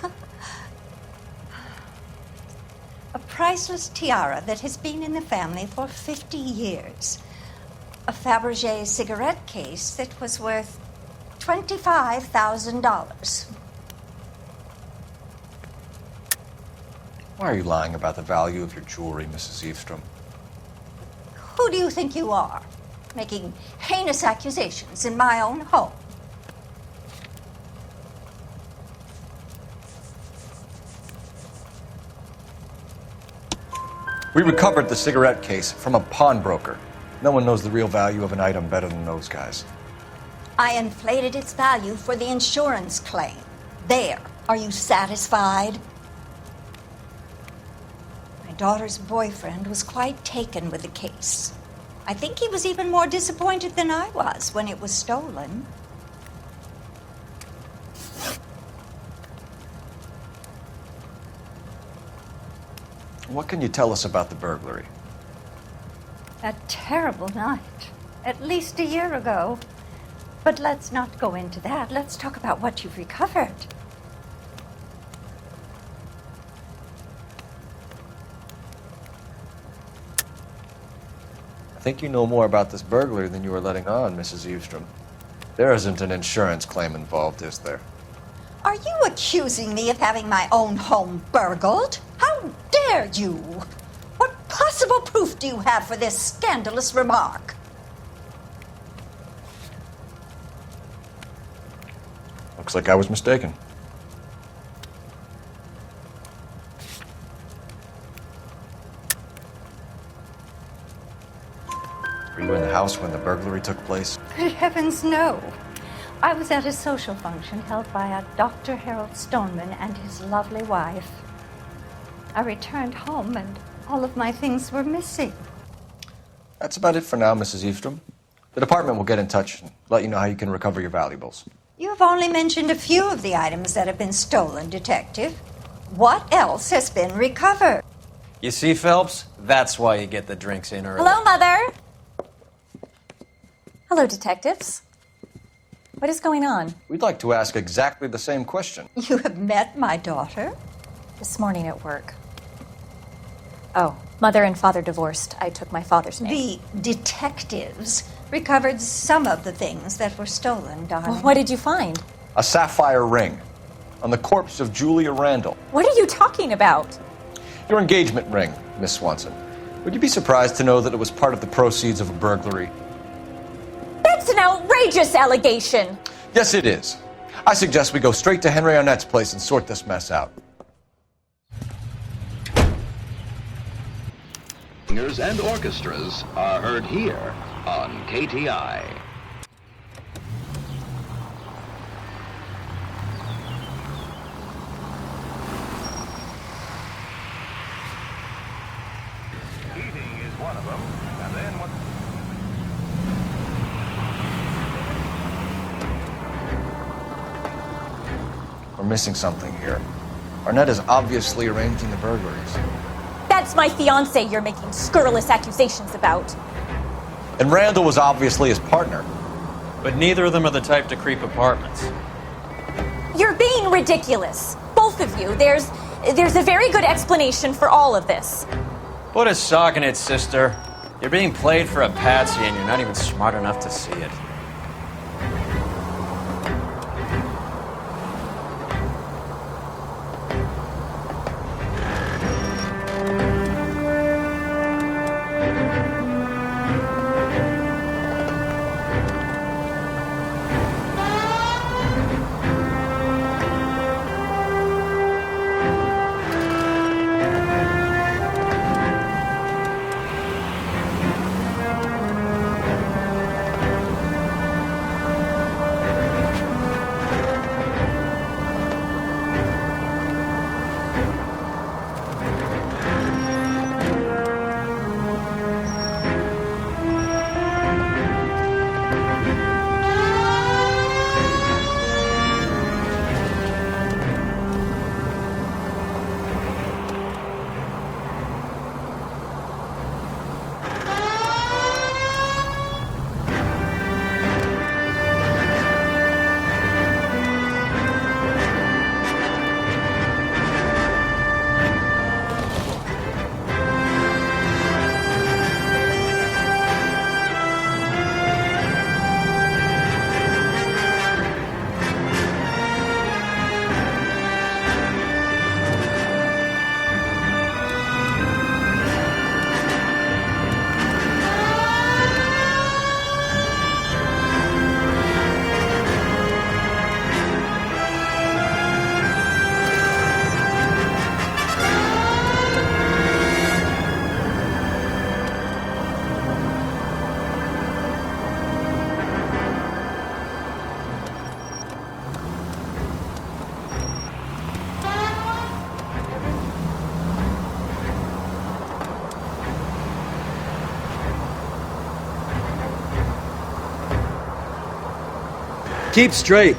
A priceless tiara that has been in the family for 50 years. A Fabergé cigarette case that was worth $25,000. Why are you lying about the value of your jewelry, Mrs. Eavestrom? Who do you think you are, making heinous accusations in my own home? We recovered the cigarette case from a pawnbroker. No one knows the real value of an item better than those guys. I inflated its value for the insurance claim. There. Are you satisfied? My daughter's boyfriend was quite taken with the case. I think he was even more disappointed than I was when it was stolen. What can you tell us about the burglary? A terrible night. At least a year ago. But let's not go into that. Let's talk about what you've recovered. I think you know more about this burglary than you were letting on, Mrs. Eavestrom. There isn't an insurance claim involved, is there? Are you accusing me of having my own home burgled? How dare you? What possible proof do you have for this scandalous remark? Looks like I was mistaken. Were you in the house when the burglary took place? Good heavens, no. I was at a social function held by a Dr. Harold Stoneman and his lovely wife. I returned home and all of my things were missing. That's about it for now, Mrs. Eavestrom. The department will get in touch and let you know how you can recover your valuables. You have only mentioned a few of the items that have been stolen, Detective. What else has been recovered? You see, Phelps? That's why you get the drinks in early. Hello, Mother. Hello, detectives. What is going on? We'd like to ask exactly the same question. You have met my daughter? This morning at work. Oh, Mother and Father divorced. I took my father's name. The detectives recovered some of the things that were stolen, darling. Well, what did you find? A sapphire ring on the corpse of Julia Randall. What are you talking about? Your engagement ring, Miss Swanson. Would you be surprised to know that it was part of the proceeds of a burglary? That's an outrageous allegation. Yes, it is. I suggest we go straight to Henry Arnett's place and sort this mess out. Singers and orchestras are heard here on KTI. Eating is one of them, and then what? We're missing something here. Arnett is obviously arranging the burglaries. That's my fiancé you're making scurrilous accusations about. And Randall was obviously his partner. But neither of them are the type to creep apartments. You're being ridiculous. Both of you. There's a very good explanation for all of this. Put a sock in it, sister. You're being played for a patsy and you're not even smart enough to see it. Keep straight.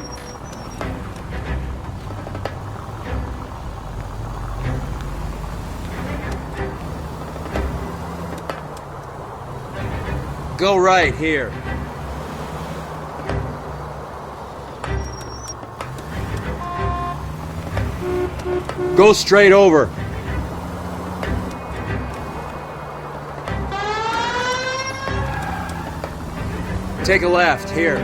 Go right here. Go straight over. Take a left here.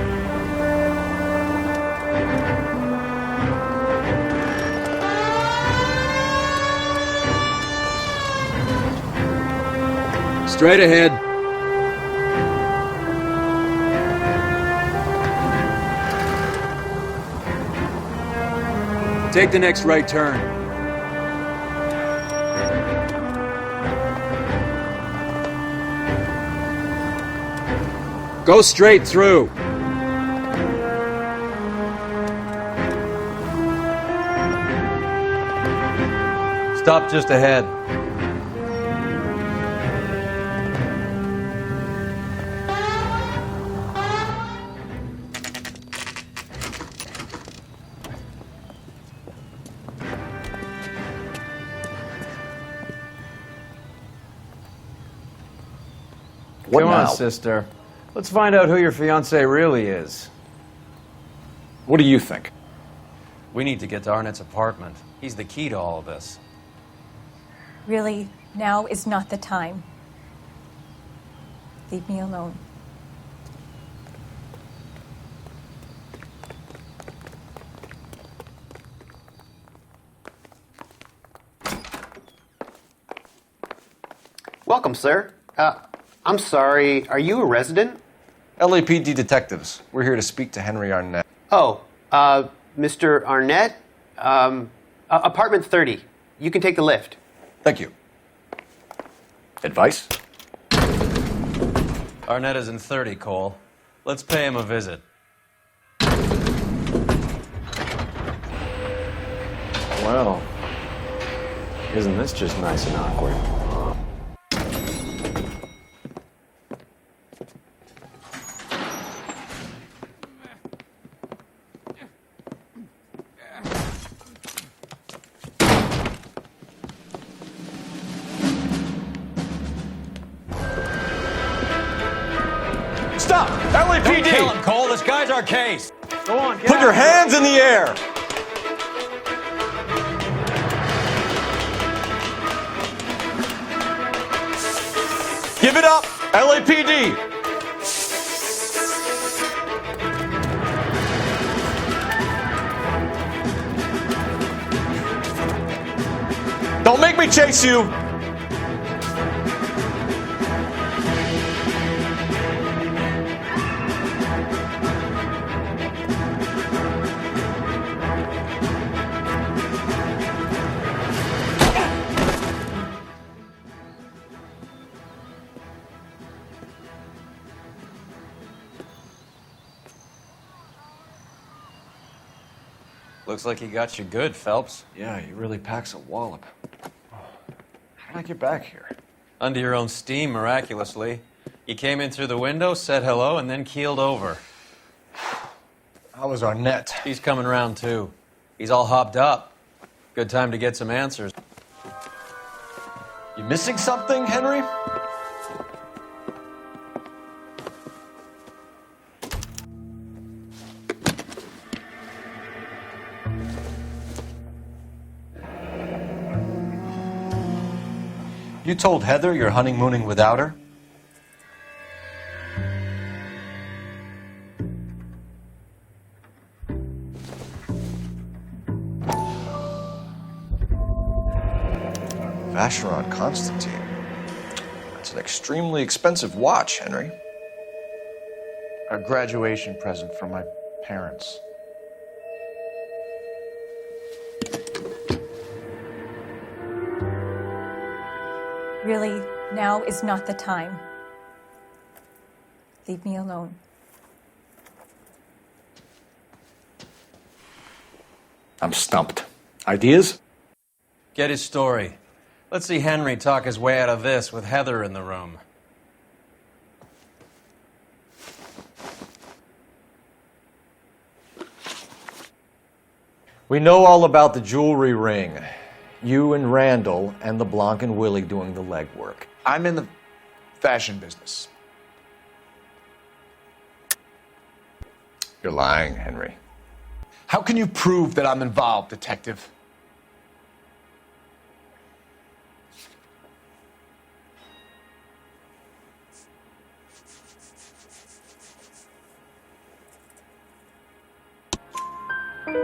Straight ahead. Take the next right turn. Go straight through. Stop just ahead. What Come now? on, sister. Let's find out who your fiancé really is. What do you think? We need to get to Arnett's apartment. He's the key to all of this. Really, now is not the time. Leave me alone. Welcome, sir. I'm sorry, are you a resident? LAPD detectives. We're here to speak to Henry Arnett. Oh, Mr. Arnett? Apartment 30. You can take the lift. Thank you. Advice? Arnett is in 30, Cole. Let's pay him a visit. Well, isn't this just nice and awkward? Stop! LAPD! Don't kill him, Cole. This guy's our case. Go on, get Put out. your hands in the air! Give it up, LAPD! Don't make me chase you! Looks like he got you good, Phelps. Yeah, he really packs a wallop. How did I get back here? Under your own steam, miraculously. You came in through the window, said hello, and then keeled over. How was Arnett? He's coming round, too. He's all hopped up. Good time to get some answers. You missing something, Henry? You told Heather you're honeymooning without her? Vacheron Constantine. It's an extremely expensive watch, Henry. A graduation present from my parents. Really, now is not the time. Leave me alone. I'm stumped. Ideas? Get his story. Let's see Henry talk his way out of this with Heather in the room. We know all about the jewelry ring. You and Randall and LeBlanc and Willie doing the legwork. I'm in the fashion business. You're lying, Henry. How can you prove that I'm involved, Detective?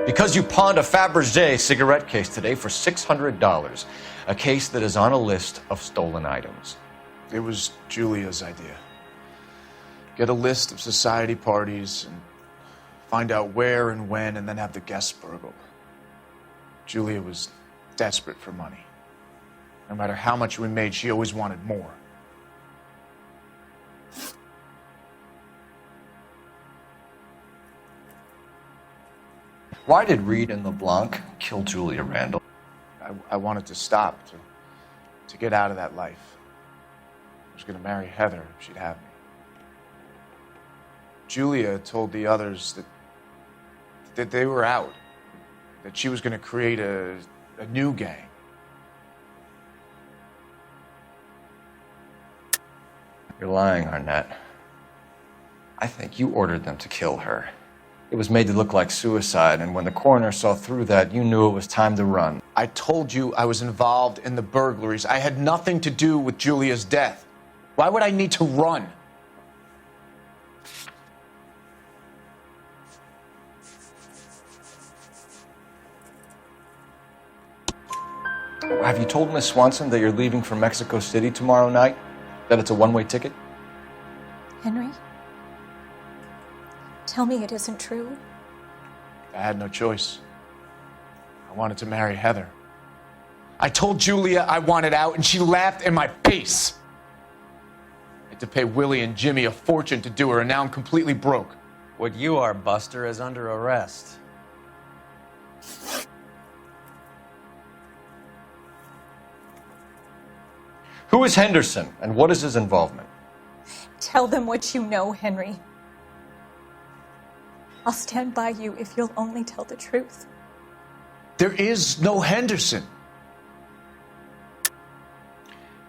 Because you pawned a Fabergé cigarette case today for $600, a case that is on a list of stolen items. It was Julia's idea. Get a list of society parties and find out where and when, and then have the guests burgled. Julia was desperate for money. No matter how much we made, she always wanted more. Why did Reed and LeBlanc kill Julia Randall? I wanted to stop, to get out of that life. I was going to marry Heather if she'd have me. Julia told the others that they were out, that she was going to create a new gang. You're lying, Arnett. I think you ordered them to kill her. It was made to look like suicide, and when the coroner saw through that, you knew it was time to run. I told you I was involved in the burglaries. I had nothing to do with Julia's death. Why would I need to run? Have you told Miss Swanson that you're leaving for Mexico City tomorrow night? That it's a one-way ticket? Henry? Tell me it isn't true. I had no choice. I wanted to marry Heather. I told Julia I wanted out, and she laughed in my face. I had to pay Willie and Jimmy a fortune to do her, and now I'm completely broke. What you are, Buster, is under arrest. Who is Henderson, and what is his involvement? Tell them what you know, Henry. I'll stand by you if you'll only tell the truth. There is no Henderson.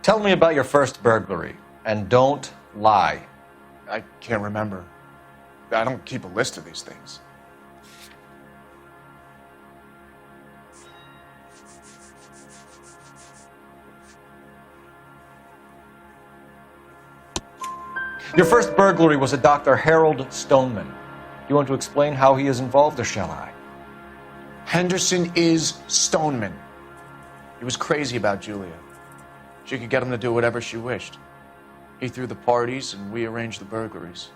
Tell me about your first burglary, and don't lie. I can't remember. I don't keep a list of these things. Your first burglary was a Dr. Harold Stoneman. You want to explain how he is involved, or shall I? Henderson is Stoneman. He was crazy about Julia. She could get him to do whatever she wished. He threw the parties, and we arranged the burglaries.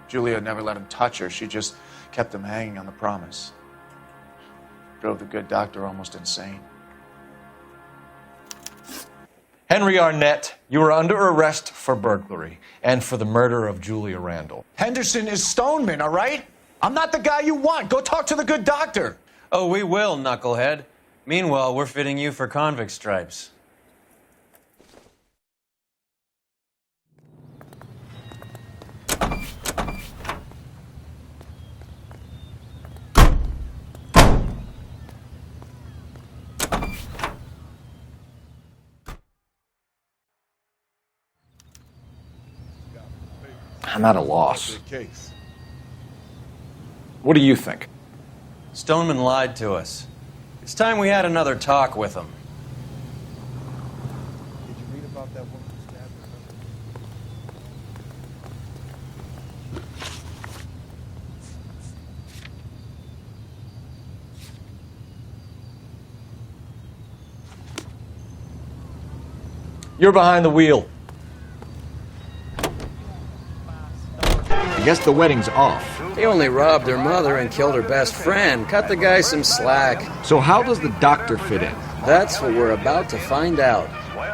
Julia never let him touch her. She just kept him hanging on the promise. Drove the good doctor almost insane. Henry Arnett, you are under arrest for burglary and for the murder of Julia Randall. Henderson is Stoneman, all right? I'm not the guy you want. Go talk to the good doctor. Oh, we will, knucklehead. Meanwhile, we're fitting you for convict stripes. I'm at a loss. What do you think? Stoneman lied to us. It's time we had another talk with him. Did you read about that woman who stabbed her You're behind the wheel. I guess the wedding's off. He only robbed her mother and killed her best friend. Cut the guy some slack. So how does the doctor fit in? That's what we're about to find out.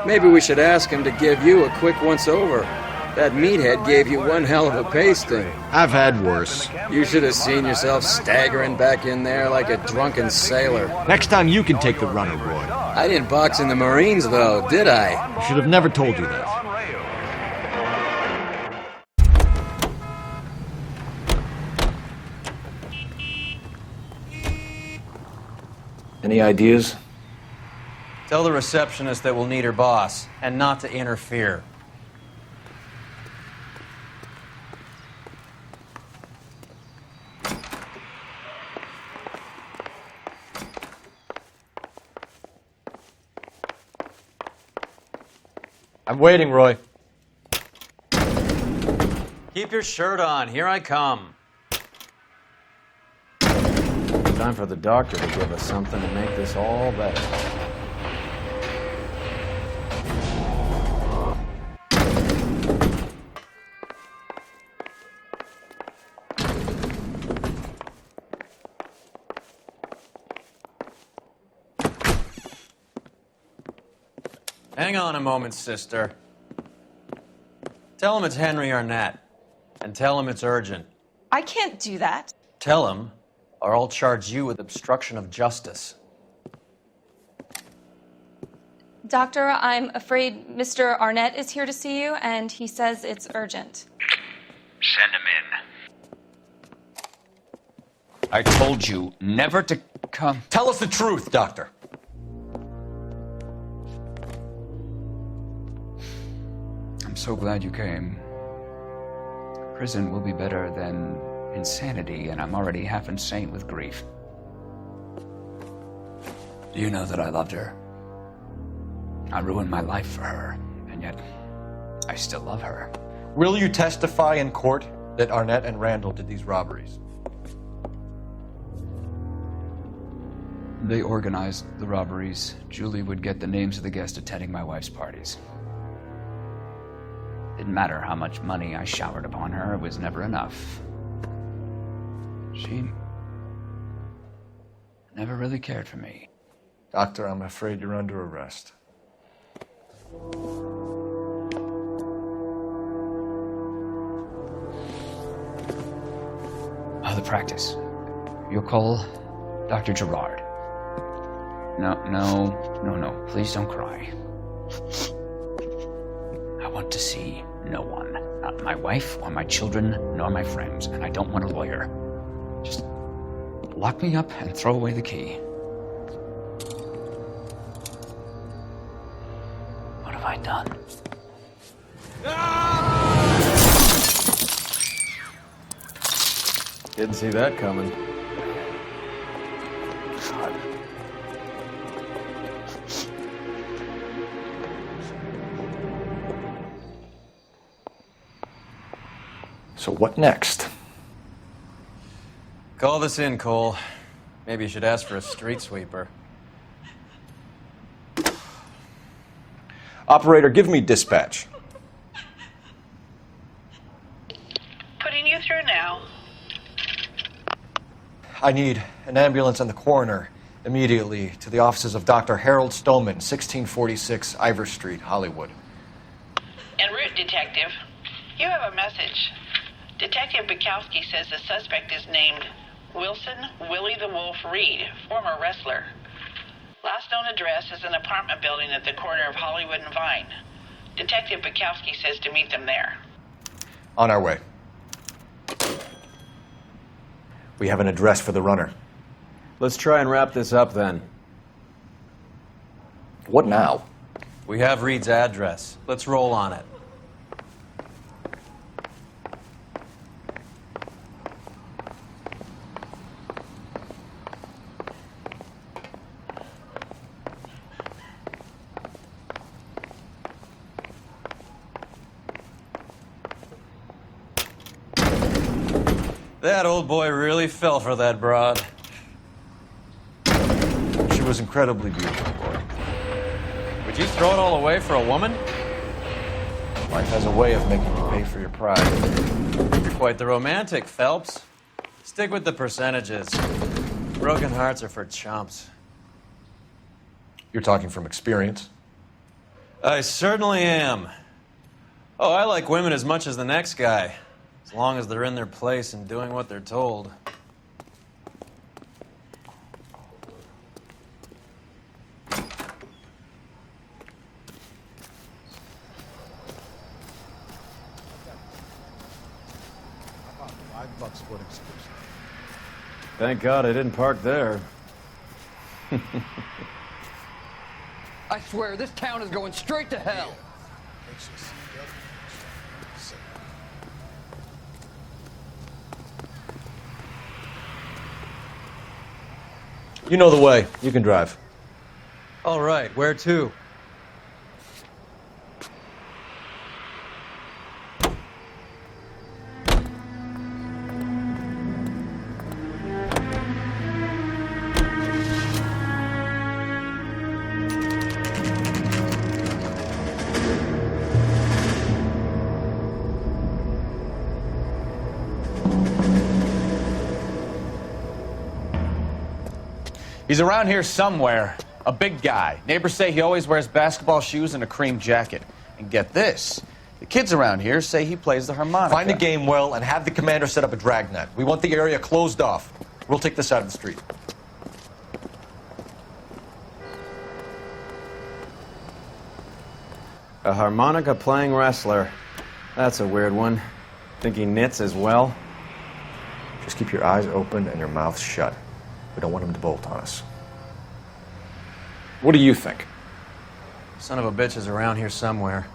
Maybe we should ask him to give you a quick once-over. That meathead gave you one hell of a pasting. I've had worse. You should have seen yourself staggering back in there like a drunken sailor. Next time you can take the runner, Roy. I didn't box in the Marines, though, did I? I should have never told you that. Any ideas? Tell the receptionist that we'll need her boss, and not to interfere. I'm waiting, Roy. Keep your shirt on. Here I come. Time for the doctor to give us something to make this all better. Hang on a moment, sister. Tell him it's Henry Arnett, and tell him it's urgent. I can't do that. Tell him, or I'll charge you with obstruction of justice. Doctor, I'm afraid Mr. Arnett is here to see you, and he says it's urgent. Send him in. I told you never to come. Tell us the truth, Doctor. I'm so glad you came. Prison will be better than insanity, and I'm already half insane with grief. Do you know that I loved her? I ruined my life for her, and yet I still love her. Will you testify in court that Arnett and Randall did these robberies? They organized the robberies. Julie would get the names of the guests attending my wife's parties. Didn't matter how much money I showered upon her, it was never enough. She never really cared for me. Doctor, I'm afraid you're under arrest. Oh, the practice. You'll call Dr. Gerard. No. Please don't cry. I want to see no one. Not my wife, or my children, nor my friends. And I don't want a lawyer. Just lock me up and throw away the key. What have I done? Didn't see that coming. So what next? Call this in, Cole. Maybe you should ask for a street sweeper. Operator, give me dispatch. Putting you through now. I need an ambulance and the coroner immediately to the offices of Dr. Harold Stoneman, 1646 Ivor Street, Hollywood. En route, Detective. You have a message. Detective Bukowski says the suspect is named Wilson Willie the Wolf Reed, former wrestler. Last known address is an apartment building at the corner of Hollywood and Vine. Detective Bukowski says to meet them there. On our way. We have an address for the runner. Let's try and wrap this up then. What now? We have Reed's address. Let's roll on it. That old boy really fell for that broad. She was incredibly beautiful, Roy. Would you throw it all away for a woman? Life has a way of making you pay for your pride. You're quite the romantic, Phelps. Stick with the percentages. Broken hearts are for chumps. You're talking from experience? I certainly am. Oh, I like women as much as the next guy. As long as they're in their place and doing what they're told. $5 split exclusive. Thank God I didn't park there. I swear, this town is going straight to hell. You know the way. You can drive. All right, where to? He's around here somewhere. A big guy. Neighbors say he always wears basketball shoes and a cream jacket. And get this, the kids around here say he plays the harmonica. Find the game well and have the commander set up a dragnet. We want the area closed off. We'll take this side of the street. A harmonica playing wrestler. That's a weird one. Think he knits as well? Just keep your eyes open and your mouth shut. We don't want him to bolt on us. What do you think? Son of a bitch is around here somewhere.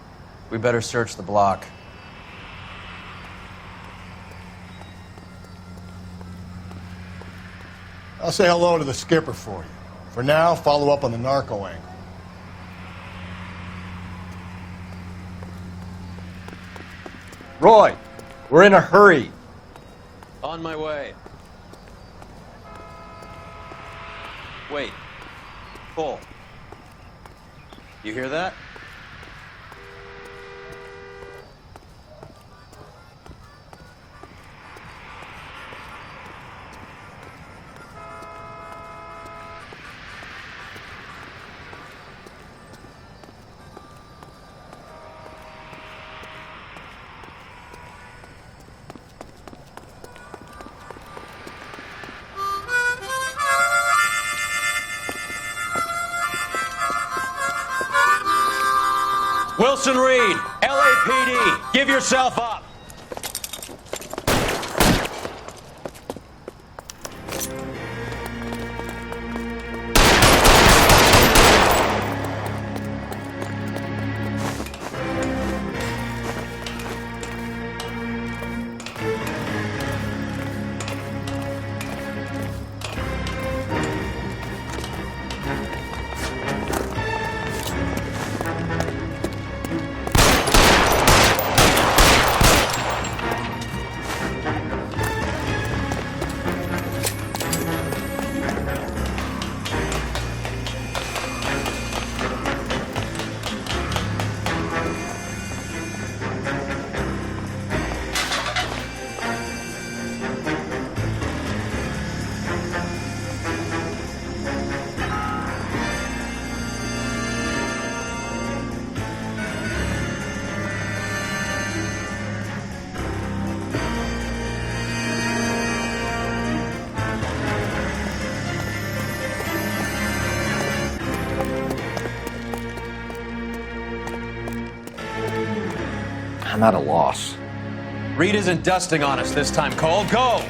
We better search the block. I'll say hello to the skipper for you. For now, follow up on the narco angle. Roy, we're in a hurry. On my way. Wait. Pull. You hear that? Wilson Reed, LAPD, give yourself up. I'm at a loss. Reed isn't dusting on us this time, Cole. Go!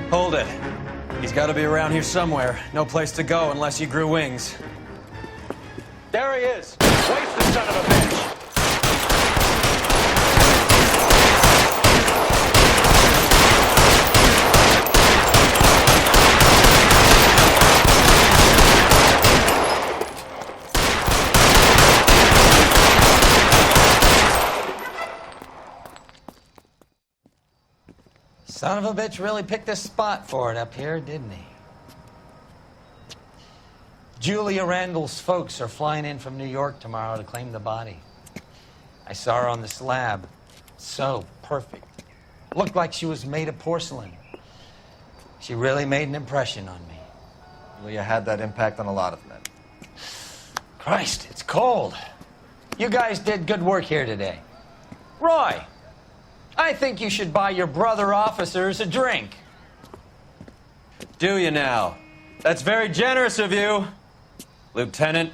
Hold it. He's got to be around here somewhere. No place to go unless he grew wings. There he is! Waste the son of a bitch! Son of a bitch really picked a spot for it up here, didn't he? Julia Randall's folks are flying in from New York tomorrow to claim the body. I saw her on the slab. So perfect. Looked like she was made of porcelain. She really made an impression on me. Julia had that impact on a lot of men. Christ, it's cold. You guys did good work here today. Roy, I think you should buy your brother officers a drink. Do you now? That's very generous of you, Lieutenant.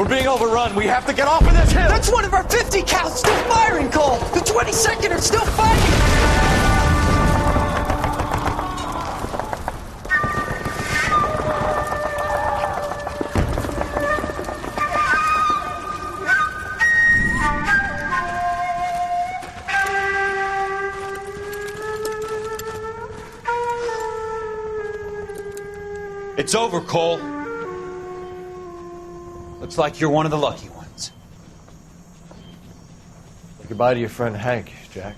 We're being overrun. We have to get off of this hill. That's one of our 50 cows still firing, Cole. The 22nd are still fighting. It's over, Cole. Looks like you're one of the lucky ones. Say goodbye to your friend Hank, Jack.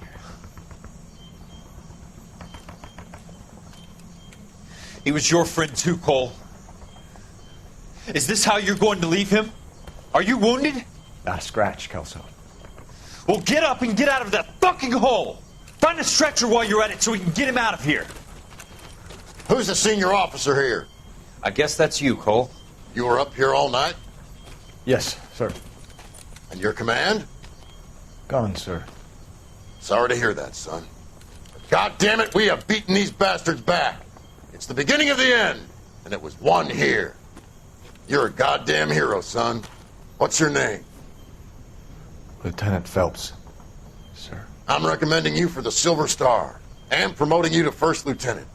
He was your friend too, Cole. Is this how you're going to leave him? Are you wounded? Not a scratch, Kelso. Well, get up and get out of that fucking hole! Find a stretcher while you're at it so we can get him out of here. Who's the senior officer here? I guess that's you, Cole. You were up here all night? Yes, sir. And your command? Gone, sir. Sorry to hear that, son. God damn it, we have beaten these bastards back. It's the beginning of the end, and it was won here. You're a goddamn hero, son. What's your name? Lieutenant Phelps, sir. I'm recommending you for the Silver Star and promoting you to First Lieutenant.